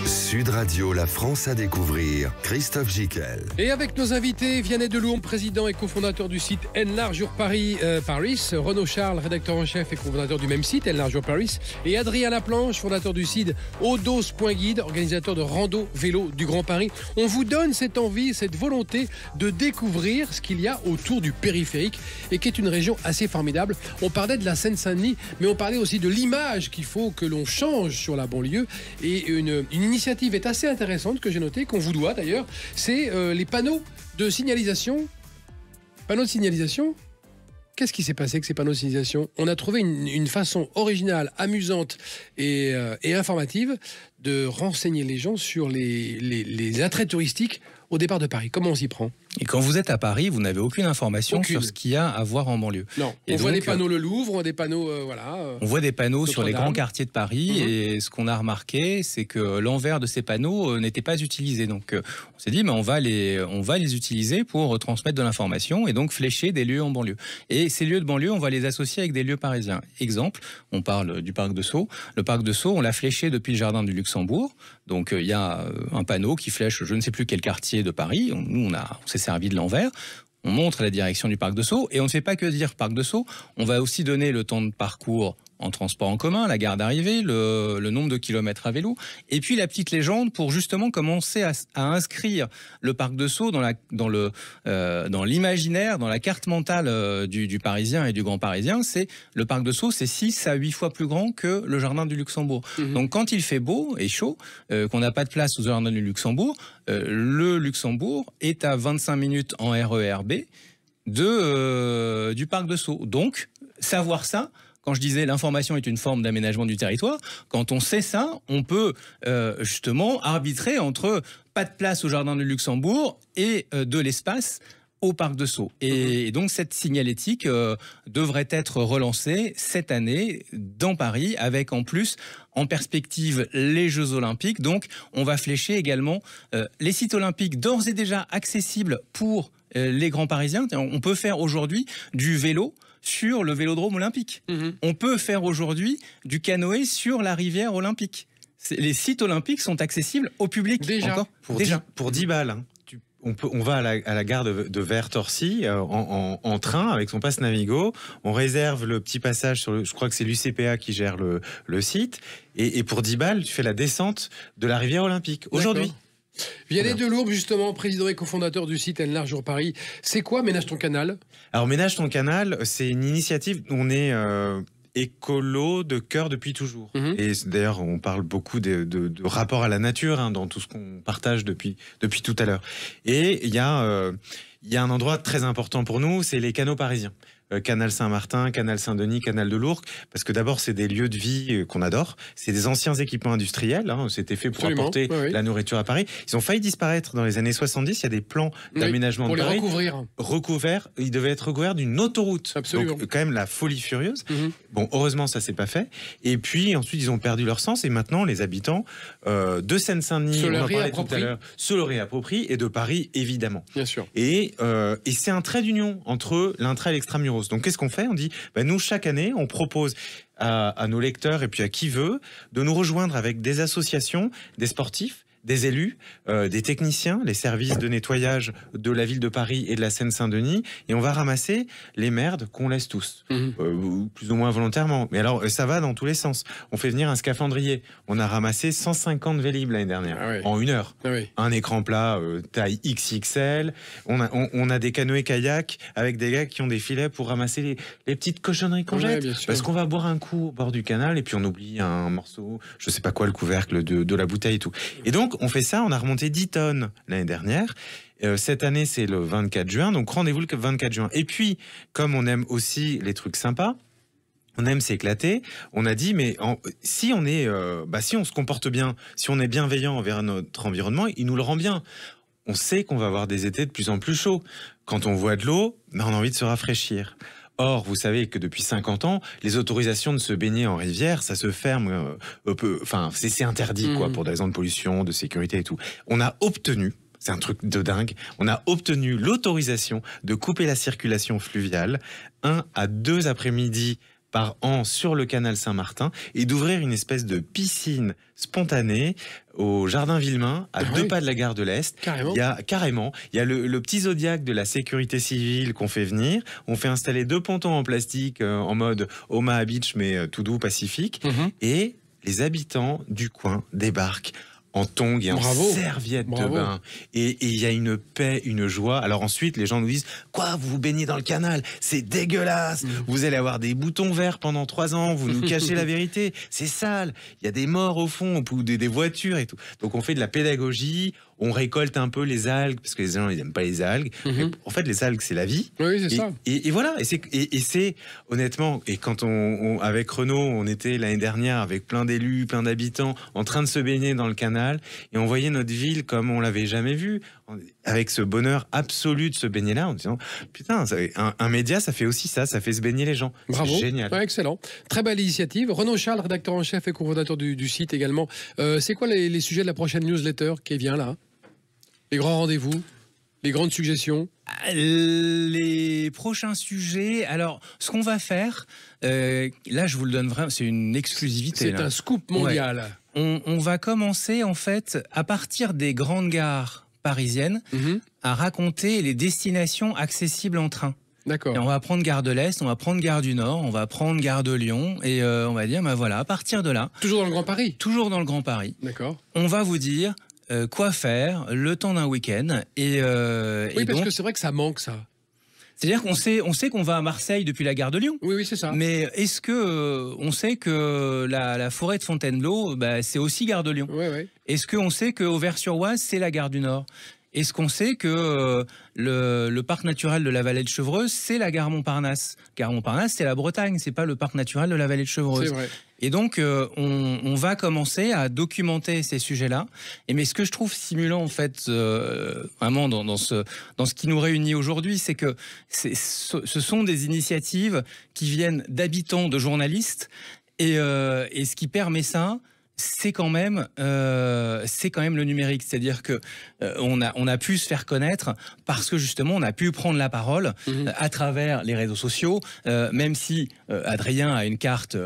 [SPEAKER 1] Sud Radio, la France à découvrir, Christophe Gicquel.
[SPEAKER 2] Et avec nos invités, Vianney Delourme, président et cofondateur du site Enlarge Your Paris, Renaud Charles, rédacteur en chef et cofondateur du même site, Enlarge Your Paris, et Adrien Laplanche, fondateur du site Odos.guide, organisateur de rando vélo du Grand Paris. On vous donne cette envie, cette volonté de découvrir ce qu'il y a autour du périphérique et qui est une région assez formidable. On parlait de la Seine-Saint-Denis, mais on parlait aussi de l'image qu'il faut que l'on change sur la banlieue. Et une initiative est assez intéressante que j'ai notée, qu'on vous doit d'ailleurs, c'est les panneaux de signalisation. Panneaux de signalisation. Qu'est-ce qui s'est passé avec ces panneaux de signalisation ? On a trouvé une façon originale, amusante et informative de renseigner les gens sur les attraits touristiques au départ de Paris. Comment on s'y prend ?
[SPEAKER 5] Et quand vous êtes à Paris, vous n'avez aucune information sur ce qu'il y a à voir en banlieue.
[SPEAKER 2] Non, on voit des panneaux le Louvre, on voit des panneaux,
[SPEAKER 5] on voit des panneaux sur les grands quartiers de Paris, et ce qu'on a remarqué, c'est que l'envers de ces panneaux n'était pas utilisé. Donc on s'est dit, mais on va les utiliser pour transmettre de l'information et donc flécher des lieux en banlieue. Et ces lieux de banlieue, on va les associer avec des lieux parisiens. Exemple, on parle du parc de Sceaux. Le parc de Sceaux, on l'a fléché depuis le jardin du Luxembourg. Donc il y a un panneau qui flèche je ne sais plus quel quartier de Paris. Nous, on s'est servi de l'envers. On montre la direction du parc de Sceaux et on ne fait pas que dire parc de Sceaux. On va aussi donner le temps de parcours en transport en commun, la gare d'arrivée, le nombre de kilomètres à vélo, et puis la petite légende pour justement commencer à inscrire le parc de Sceaux dans l'imaginaire, dans la carte mentale du Parisien et du Grand Parisien. C'est le parc de Sceaux, c'est 6 à 8 fois plus grand que le jardin du Luxembourg. Donc quand il fait beau et chaud, qu'on n'a pas de place au jardin du Luxembourg, le Luxembourg est à 25 minutes en RER B du parc de Sceaux. Donc savoir ça. Quand je disais l'information est une forme d'aménagement du territoire, quand on sait ça, on peut justement arbitrer entre pas de place au jardin du Luxembourg et de l'espace au parc de Sceaux. Et donc cette signalétique devrait être relancée cette année dans Paris, avec en plus en perspective les Jeux Olympiques. Donc on va flécher également les sites olympiques d'ores et déjà accessibles pour les grands Parisiens. On peut faire aujourd'hui du vélo sur le vélodrome olympique. On peut faire aujourd'hui du canoë sur la rivière olympique. Les sites olympiques sont accessibles au public.
[SPEAKER 2] Déjà.
[SPEAKER 4] Pour 10 balles. Hein. On va à la gare de Vert-Torcy en train avec son passe Navigo. On réserve le petit passage je crois que c'est l'UCPA qui gère le site. Et pour 10 balles, tu fais la descente de la rivière olympique. Aujourd'hui.
[SPEAKER 2] Vianney Delourme, justement, président et cofondateur du site Enlarge Your Paris. C'est quoi Ménage ton canal ?
[SPEAKER 4] Alors Ménage ton canal, c'est une initiative. On est écolo de cœur depuis toujours. Et d'ailleurs, on parle beaucoup de rapport à la nature dans tout ce qu'on partage depuis tout à l'heure. Et il y a un endroit très important pour nous, c'est les canaux parisiens. Canal Saint-Martin, Canal Saint-Denis, Canal de l'Ourcq, parce que d'abord c'est des lieux de vie qu'on adore, c'est des anciens équipements industriels, c'était fait pour apporter la nourriture à Paris. Ils ont failli disparaître dans les années 70, il y a des plans d'aménagement de Paris.
[SPEAKER 2] Pour les recouvrir.
[SPEAKER 4] Ils devaient être recouverts d'une autoroute.
[SPEAKER 2] Absolument.
[SPEAKER 4] Donc quand même la folie furieuse. Bon, heureusement ça s'est pas fait. Et puis ensuite ils ont perdu leur sens et maintenant les habitants de Seine-Saint-Denis, on en parlait tout à l'heure, se le réapproprient et de Paris évidemment.
[SPEAKER 2] Bien sûr.
[SPEAKER 4] Et c'est un trait d'union entre l'intra et l'extramuros. Donc qu'est-ce qu'on fait ? On dit, nous chaque année, on propose à nos lecteurs et puis à qui veut de nous rejoindre avec des associations, des sportifs, des élus, des techniciens, les services de nettoyage de la ville de Paris et de la Seine-Saint-Denis, et on va ramasser les merdes qu'on laisse tous, plus ou moins volontairement. Mais alors, ça va dans tous les sens. On fait venir un scaphandrier. On a ramassé 150 Vélib l'année dernière, en 1 heure. Un écran plat taille XXL. On a des canoës-kayaks avec des gars qui ont des filets pour ramasser les petites cochonneries qu'on jette. Parce qu'on va boire un coup au bord du canal et puis on oublie un morceau, je sais pas quoi, le couvercle de la bouteille et tout. Et donc, on fait ça, on a remonté 10 tonnes l'année dernière. Cette année, c'est le 24 juin, donc rendez-vous le 24 juin. Et puis, comme on aime aussi les trucs sympas, on aime s'éclater, on a dit, mais si on se comporte bien, si on est bienveillant envers notre environnement, il nous le rend bien. On sait qu'on va avoir des étés de plus en plus chauds. Quand on voit de l'eau, on a envie de se rafraîchir. Or, vous savez que depuis 50 ans, les autorisations de se baigner en rivière, ça se ferme c'est interdit, quoi, pour des raisons de pollution, de sécurité et tout. On a obtenu, c'est un truc de dingue, on a obtenu l'autorisation de couper la circulation fluviale 1 à 2 après-midi par an sur le canal Saint-Martin et d'ouvrir une espèce de piscine spontanée au jardin Villemain, à 2 pas de la gare de l'Est. Il y a le petit Zodiac de la sécurité civile qu'on fait venir. On fait installer 2 pontons en plastique en mode Omaha Beach, mais tout doux, pacifique. Et les habitants du coin débarquent en tongs et en serviettes de bain. Et il y a une paix, une joie. Alors ensuite, les gens nous disent « Quoi, vous vous baignez dans le canal? C'est dégueulasse. Vous allez avoir des boutons verts pendant 3 ans. Vous nous cachez la vérité. C'est sale. Il y a des morts au fond, ou des voitures et tout. » Donc on fait de la pédagogie. On récolte un peu les algues, parce que les gens, ils n'aiment pas les algues. Mais en fait, les algues, c'est la vie.
[SPEAKER 2] Oui, c'est ça.
[SPEAKER 4] Et voilà. Et c'est, honnêtement, et quand avec Renaud, on était l'année dernière avec plein d'élus, plein d'habitants, en train de se baigner dans le canal, et on voyait notre ville comme on l'avait jamais vue, avec ce bonheur absolu de se baigner là, en disant, putain, un média, ça fait aussi ça fait se baigner les gens.
[SPEAKER 2] Bravo.
[SPEAKER 4] C'est génial.
[SPEAKER 2] Ouais, excellent. Très belle initiative. Renaud Charles, rédacteur en chef et cofondateur du site également. C'est quoi les sujets de la prochaine newsletter qui vient là? Les grands rendez-vous, les grandes suggestions?
[SPEAKER 5] Les prochains sujets, alors ce qu'on va faire, là je vous le donne vraiment, c'est une exclusivité.
[SPEAKER 2] C'est un scoop mondial.
[SPEAKER 5] Ouais. On va commencer en fait à partir des grandes gares parisiennes à raconter les destinations accessibles en train.
[SPEAKER 2] D'accord.
[SPEAKER 5] Et on va prendre gare de l'Est, on va prendre gare du Nord, on va prendre gare de Lyon et on va dire, voilà, à partir de là...
[SPEAKER 2] Toujours dans le Grand Paris?
[SPEAKER 5] Toujours dans le Grand Paris.
[SPEAKER 2] D'accord.
[SPEAKER 5] On va vous dire... quoi faire le temps d'un week-end
[SPEAKER 2] oui, parce que c'est vrai que ça manque, ça.
[SPEAKER 5] C'est-à-dire qu'on sait qu'on va à Marseille depuis la gare de Lyon.
[SPEAKER 2] Oui, c'est ça.
[SPEAKER 5] Mais est-ce que on sait que la forêt de Fontainebleau, c'est aussi gare de Lyon?
[SPEAKER 2] Oui.
[SPEAKER 5] Est-ce qu'on sait que Auvers-sur-Oise, c'est la gare du Nord? Est-ce qu'on sait que le parc naturel de la vallée de Chevreuse, c'est la gare Montparnasse? Gare Montparnasse, c'est la Bretagne, c'est pas le parc naturel de la vallée de Chevreuse.
[SPEAKER 2] C'est vrai.
[SPEAKER 5] Et donc, on va commencer à documenter ces sujets-là. Mais ce que je trouve stimulant, en fait, vraiment dans ce qui nous réunit aujourd'hui, c'est que ce sont des initiatives qui viennent d'habitants, de journalistes. Et ce qui permet ça, c'est quand même le numérique. C'est-à-dire que on a pu se faire connaître parce que justement on a pu prendre la parole à travers les réseaux sociaux, même si Adrien a une carte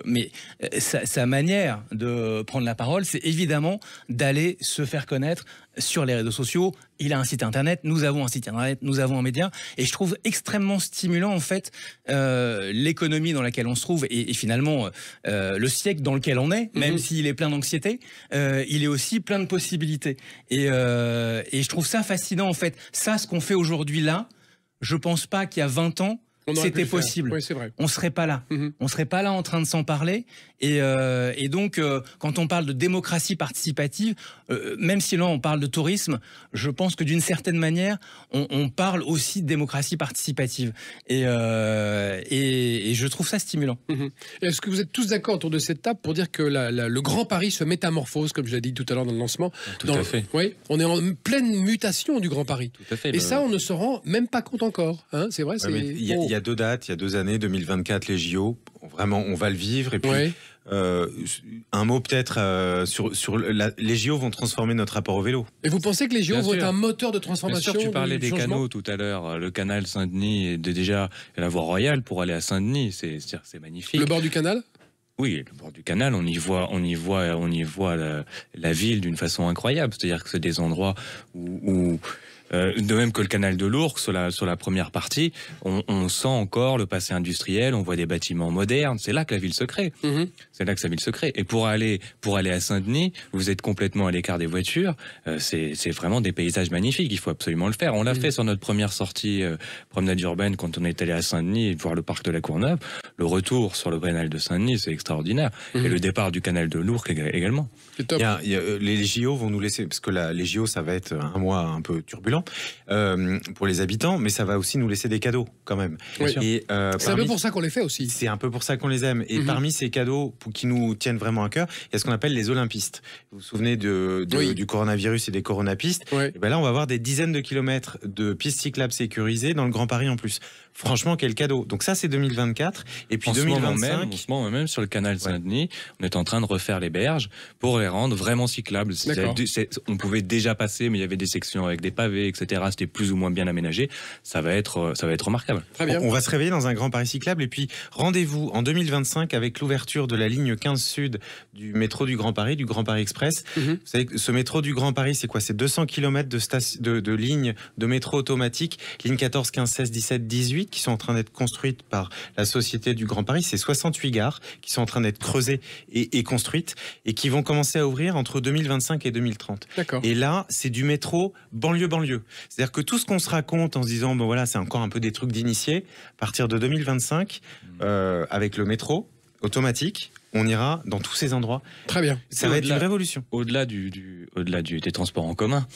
[SPEAKER 5] mais sa manière de prendre la parole, c'est évidemment d'aller se faire connaître sur les réseaux sociaux. Il a un site internet, nous avons un site internet, nous avons un média, et je trouve extrêmement stimulant en fait l'économie dans laquelle on se trouve et finalement le siècle dans lequel on est, même s'il est plein d'anxiété, il est aussi plein de possibilités. Et je trouve ça fascinant en fait. Ça, ce qu'on fait aujourd'hui là, je pense pas qu'il y a 20 ans c'était possible.
[SPEAKER 2] Oui, c'est vrai.
[SPEAKER 5] On serait pas là. On serait pas là en train de s'en parler. Et donc, quand on parle de démocratie participative, même si là on parle de tourisme, je pense que d'une certaine manière, on parle aussi de démocratie participative. Et je trouve ça stimulant.
[SPEAKER 2] Est-ce que vous êtes tous d'accord autour de cette table pour dire que le Grand Paris se métamorphose, comme je l'ai dit tout à l'heure dans le lancement?
[SPEAKER 3] Tout à fait.
[SPEAKER 2] Oui, on est en pleine mutation du Grand Paris.
[SPEAKER 3] Tout à fait.
[SPEAKER 2] Et ça, on ne se rend même pas compte encore. Hein, c'est vrai.
[SPEAKER 4] Il y a 2 dates, il y a 2 années, 2024, les JO. Vraiment, on va le vivre. Et puis, un mot peut-être sur les JO vont transformer notre rapport au vélo.
[SPEAKER 2] Et vous pensez que les JO vont être un moteur de transformation?
[SPEAKER 3] Bien sûr, tu parlais des canaux tout à l'heure. Le canal Saint-Denis, déjà la voie royale pour aller à Saint-Denis, c'est magnifique.
[SPEAKER 2] Le bord du canal?
[SPEAKER 3] Oui, le bord du canal, on y voit la ville d'une façon incroyable. C'est-à-dire que c'est des endroits où de même que le canal de l'Ourcq, sur la première partie, on sent encore le passé industriel, on voit des bâtiments modernes. C'est là que la ville se crée. C'est là que sa ville se crée. Et pour aller à Saint-Denis, vous êtes complètement à l'écart des voitures. C'est vraiment des paysages magnifiques. Il faut absolument le faire. On l'a fait sur notre première sortie promenade urbaine quand on est allé à Saint-Denis voir le parc de la Courneuve. Le retour sur le canal de Saint-Denis, c'est extraordinaire. Et le départ du canal de l'Ourcq également.
[SPEAKER 2] C'est top.
[SPEAKER 4] Les JO vont nous laisser, parce que les JO, ça va être un mois un peu turbulent pour les habitants, mais ça va aussi nous laisser des cadeaux quand même.
[SPEAKER 2] Oui.
[SPEAKER 4] Et,
[SPEAKER 2] c'est un peu pour ça qu'on les fait aussi.
[SPEAKER 4] C'est un peu pour ça qu'on les aime. Et parmi ces cadeaux qui nous tiennent vraiment à cœur, il y a ce qu'on appelle les Olympistes. Vous vous souvenez du coronavirus et des coronapistes? Et ben là, on va avoir des dizaines de kilomètres de pistes cyclables sécurisées dans le Grand Paris en plus. Franchement, quel cadeau. Donc ça, c'est 2024. Et puis 2025...
[SPEAKER 3] En ce moment même, sur le canal Saint-Denis, on est en train de refaire les berges pour les rendre vraiment cyclables. On pouvait déjà passer, mais il y avait des sections avec des pavés, etc. C'était plus ou moins bien aménagé. Ça va être remarquable.
[SPEAKER 2] Très bien.
[SPEAKER 4] On va se réveiller dans un Grand Paris cyclable. Et puis, rendez-vous en 2025 avec l'ouverture de la ligne 15 Sud du métro du Grand Paris, du Grand Paris Express. Vous savez que ce métro du Grand Paris, c'est quoi? C'est 200 km de lignes de métro automatique, ligne 14, 15, 16, 17, 18, qui sont en train d'être construites par la Société du Grand Paris. C'est 68 gares qui sont en train d'être creusées et construites et qui vont commencer à ouvrir entre 2025 et 2030.
[SPEAKER 2] D'accord.
[SPEAKER 4] Et là, c'est du métro banlieue-banlieue. C'est-à-dire que tout ce qu'on se raconte en se disant, bon voilà, c'est encore un peu des trucs d'initiés, à partir de 2025, avec le métro automatique, on ira dans tous ces endroits.
[SPEAKER 2] Très bien.
[SPEAKER 4] Ça va être une révolution.
[SPEAKER 3] Au-delà des transports en commun,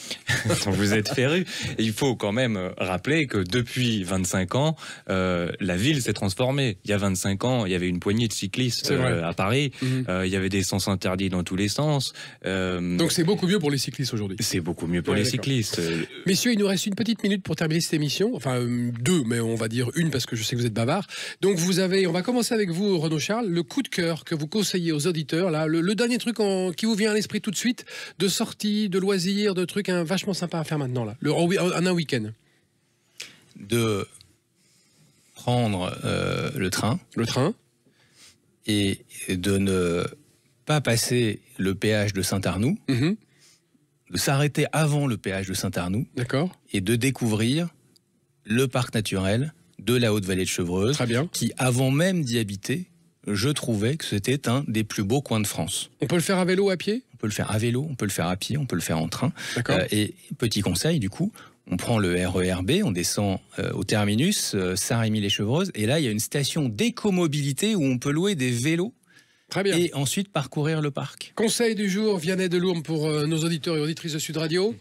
[SPEAKER 3] dont vous êtes féru, il faut quand même rappeler que depuis 25 ans, la ville s'est transformée. Il y a 25 ans, il y avait une poignée de cyclistes à Paris. Il y avait des sens interdits dans tous les sens.
[SPEAKER 2] Donc c'est beaucoup mieux pour les cyclistes aujourd'hui.
[SPEAKER 3] C'est beaucoup mieux pour les cyclistes.
[SPEAKER 2] Messieurs, il nous reste une petite minute pour terminer cette émission. Enfin, deux, mais on va dire une parce que je sais que vous êtes bavard. Donc on va commencer avec vous, Renaud Charles, le coup de cœur que vous conseillez aux auditeurs, là, le dernier truc qui vous vient à l'esprit tout de suite, de sortie, de loisirs, de trucs vachement sympa à faire maintenant, là, un week-end.
[SPEAKER 5] De prendre le train. Et de ne pas passer le péage de Saint-Arnoux, de s'arrêter avant le péage de Saint-Arnoux, et de découvrir le parc naturel de la Haute-Vallée de Chevreuse,
[SPEAKER 2] très bien,
[SPEAKER 5] qui, avant même d'y habiter, je trouvais que c'était un des plus beaux coins de France.
[SPEAKER 2] On peut le faire à vélo, à pied?
[SPEAKER 5] On peut le faire à vélo, on peut le faire à pied, on peut le faire en train. Et petit conseil, du coup, on prend le RER B, on descend au terminus, Saint-Rémy-les-Chevreuses, et là, il y a une station d'écomobilité où on peut louer des vélos.
[SPEAKER 2] Très bien.
[SPEAKER 5] Et ensuite parcourir le parc.
[SPEAKER 2] Conseil du jour, Vianney Delourme, pour nos auditeurs et auditrices de Sud Radio.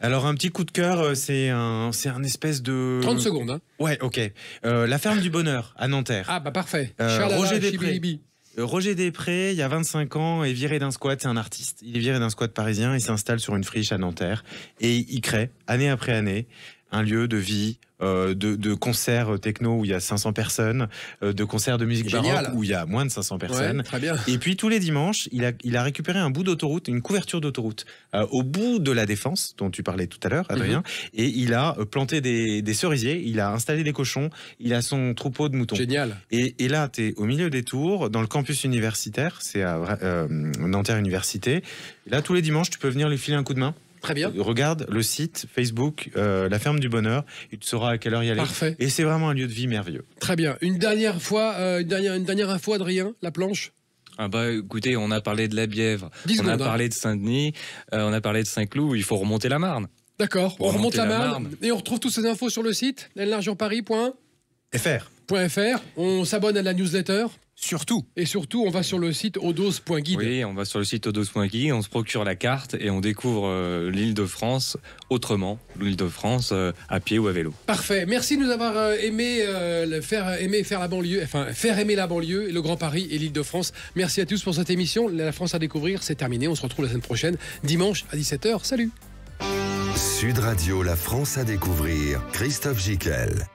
[SPEAKER 4] Alors, un petit coup de cœur, c'est un espèce de...
[SPEAKER 2] 30 secondes, hein.
[SPEAKER 4] Ouais, ok. La ferme du bonheur, à Nanterre.
[SPEAKER 2] Ah, bah parfait.
[SPEAKER 4] Roger Després. Roger Després, il y a 25 ans, est viré d'un squat, c'est un artiste. Il est viré d'un squat parisien, il s'installe sur une friche à Nanterre et il crée, année après année, un lieu de vie, de concerts techno où il y a 500 personnes, de concerts de musique baroque où il y a moins de 500 personnes.
[SPEAKER 2] Ouais, très bien.
[SPEAKER 4] Et puis tous les dimanches, il a récupéré un bout d'autoroute, une couverture d'autoroute, au bout de la Défense, dont tu parlais tout à l'heure, Adrien, et il a planté des cerisiers, il a installé des cochons, il a son troupeau de moutons.
[SPEAKER 2] Génial.
[SPEAKER 4] Et là, tu es au milieu des tours, dans le campus universitaire, c'est à Nanterre Université. Et là, tous les dimanches, tu peux venir lui filer un coup de main.
[SPEAKER 2] Très bien.
[SPEAKER 4] Regarde le site Facebook, la ferme du bonheur, et tu sauras à quelle heure y aller.
[SPEAKER 2] Parfait.
[SPEAKER 4] Et c'est vraiment un lieu de vie merveilleux.
[SPEAKER 2] Très bien. Une dernière info, Adrien, la planche.
[SPEAKER 3] Ah bah écoutez, on a parlé de la Bièvre, on a parlé de Saint-Denis, on a parlé de Saint-Cloud, il faut remonter la Marne.
[SPEAKER 2] D'accord, on remonte la Marne et on retrouve toutes ces infos sur le site largeurparis.fr. On s'abonne à la newsletter.
[SPEAKER 5] Surtout.
[SPEAKER 2] Et surtout, on va sur le site odos.guide.
[SPEAKER 3] Oui, on va sur le site odos.guide, on se procure la carte et on découvre l'Île-de-France autrement, l'Île-de-France à pied ou à vélo.
[SPEAKER 2] Parfait. Merci de nous avoir faire aimer la banlieue, le Grand Paris et l'Île-de-France. Merci à tous pour cette émission. La France à découvrir, c'est terminé. On se retrouve la semaine prochaine, dimanche à 17h. Salut.
[SPEAKER 1] Sud Radio, la France à découvrir. Christophe Gicquel.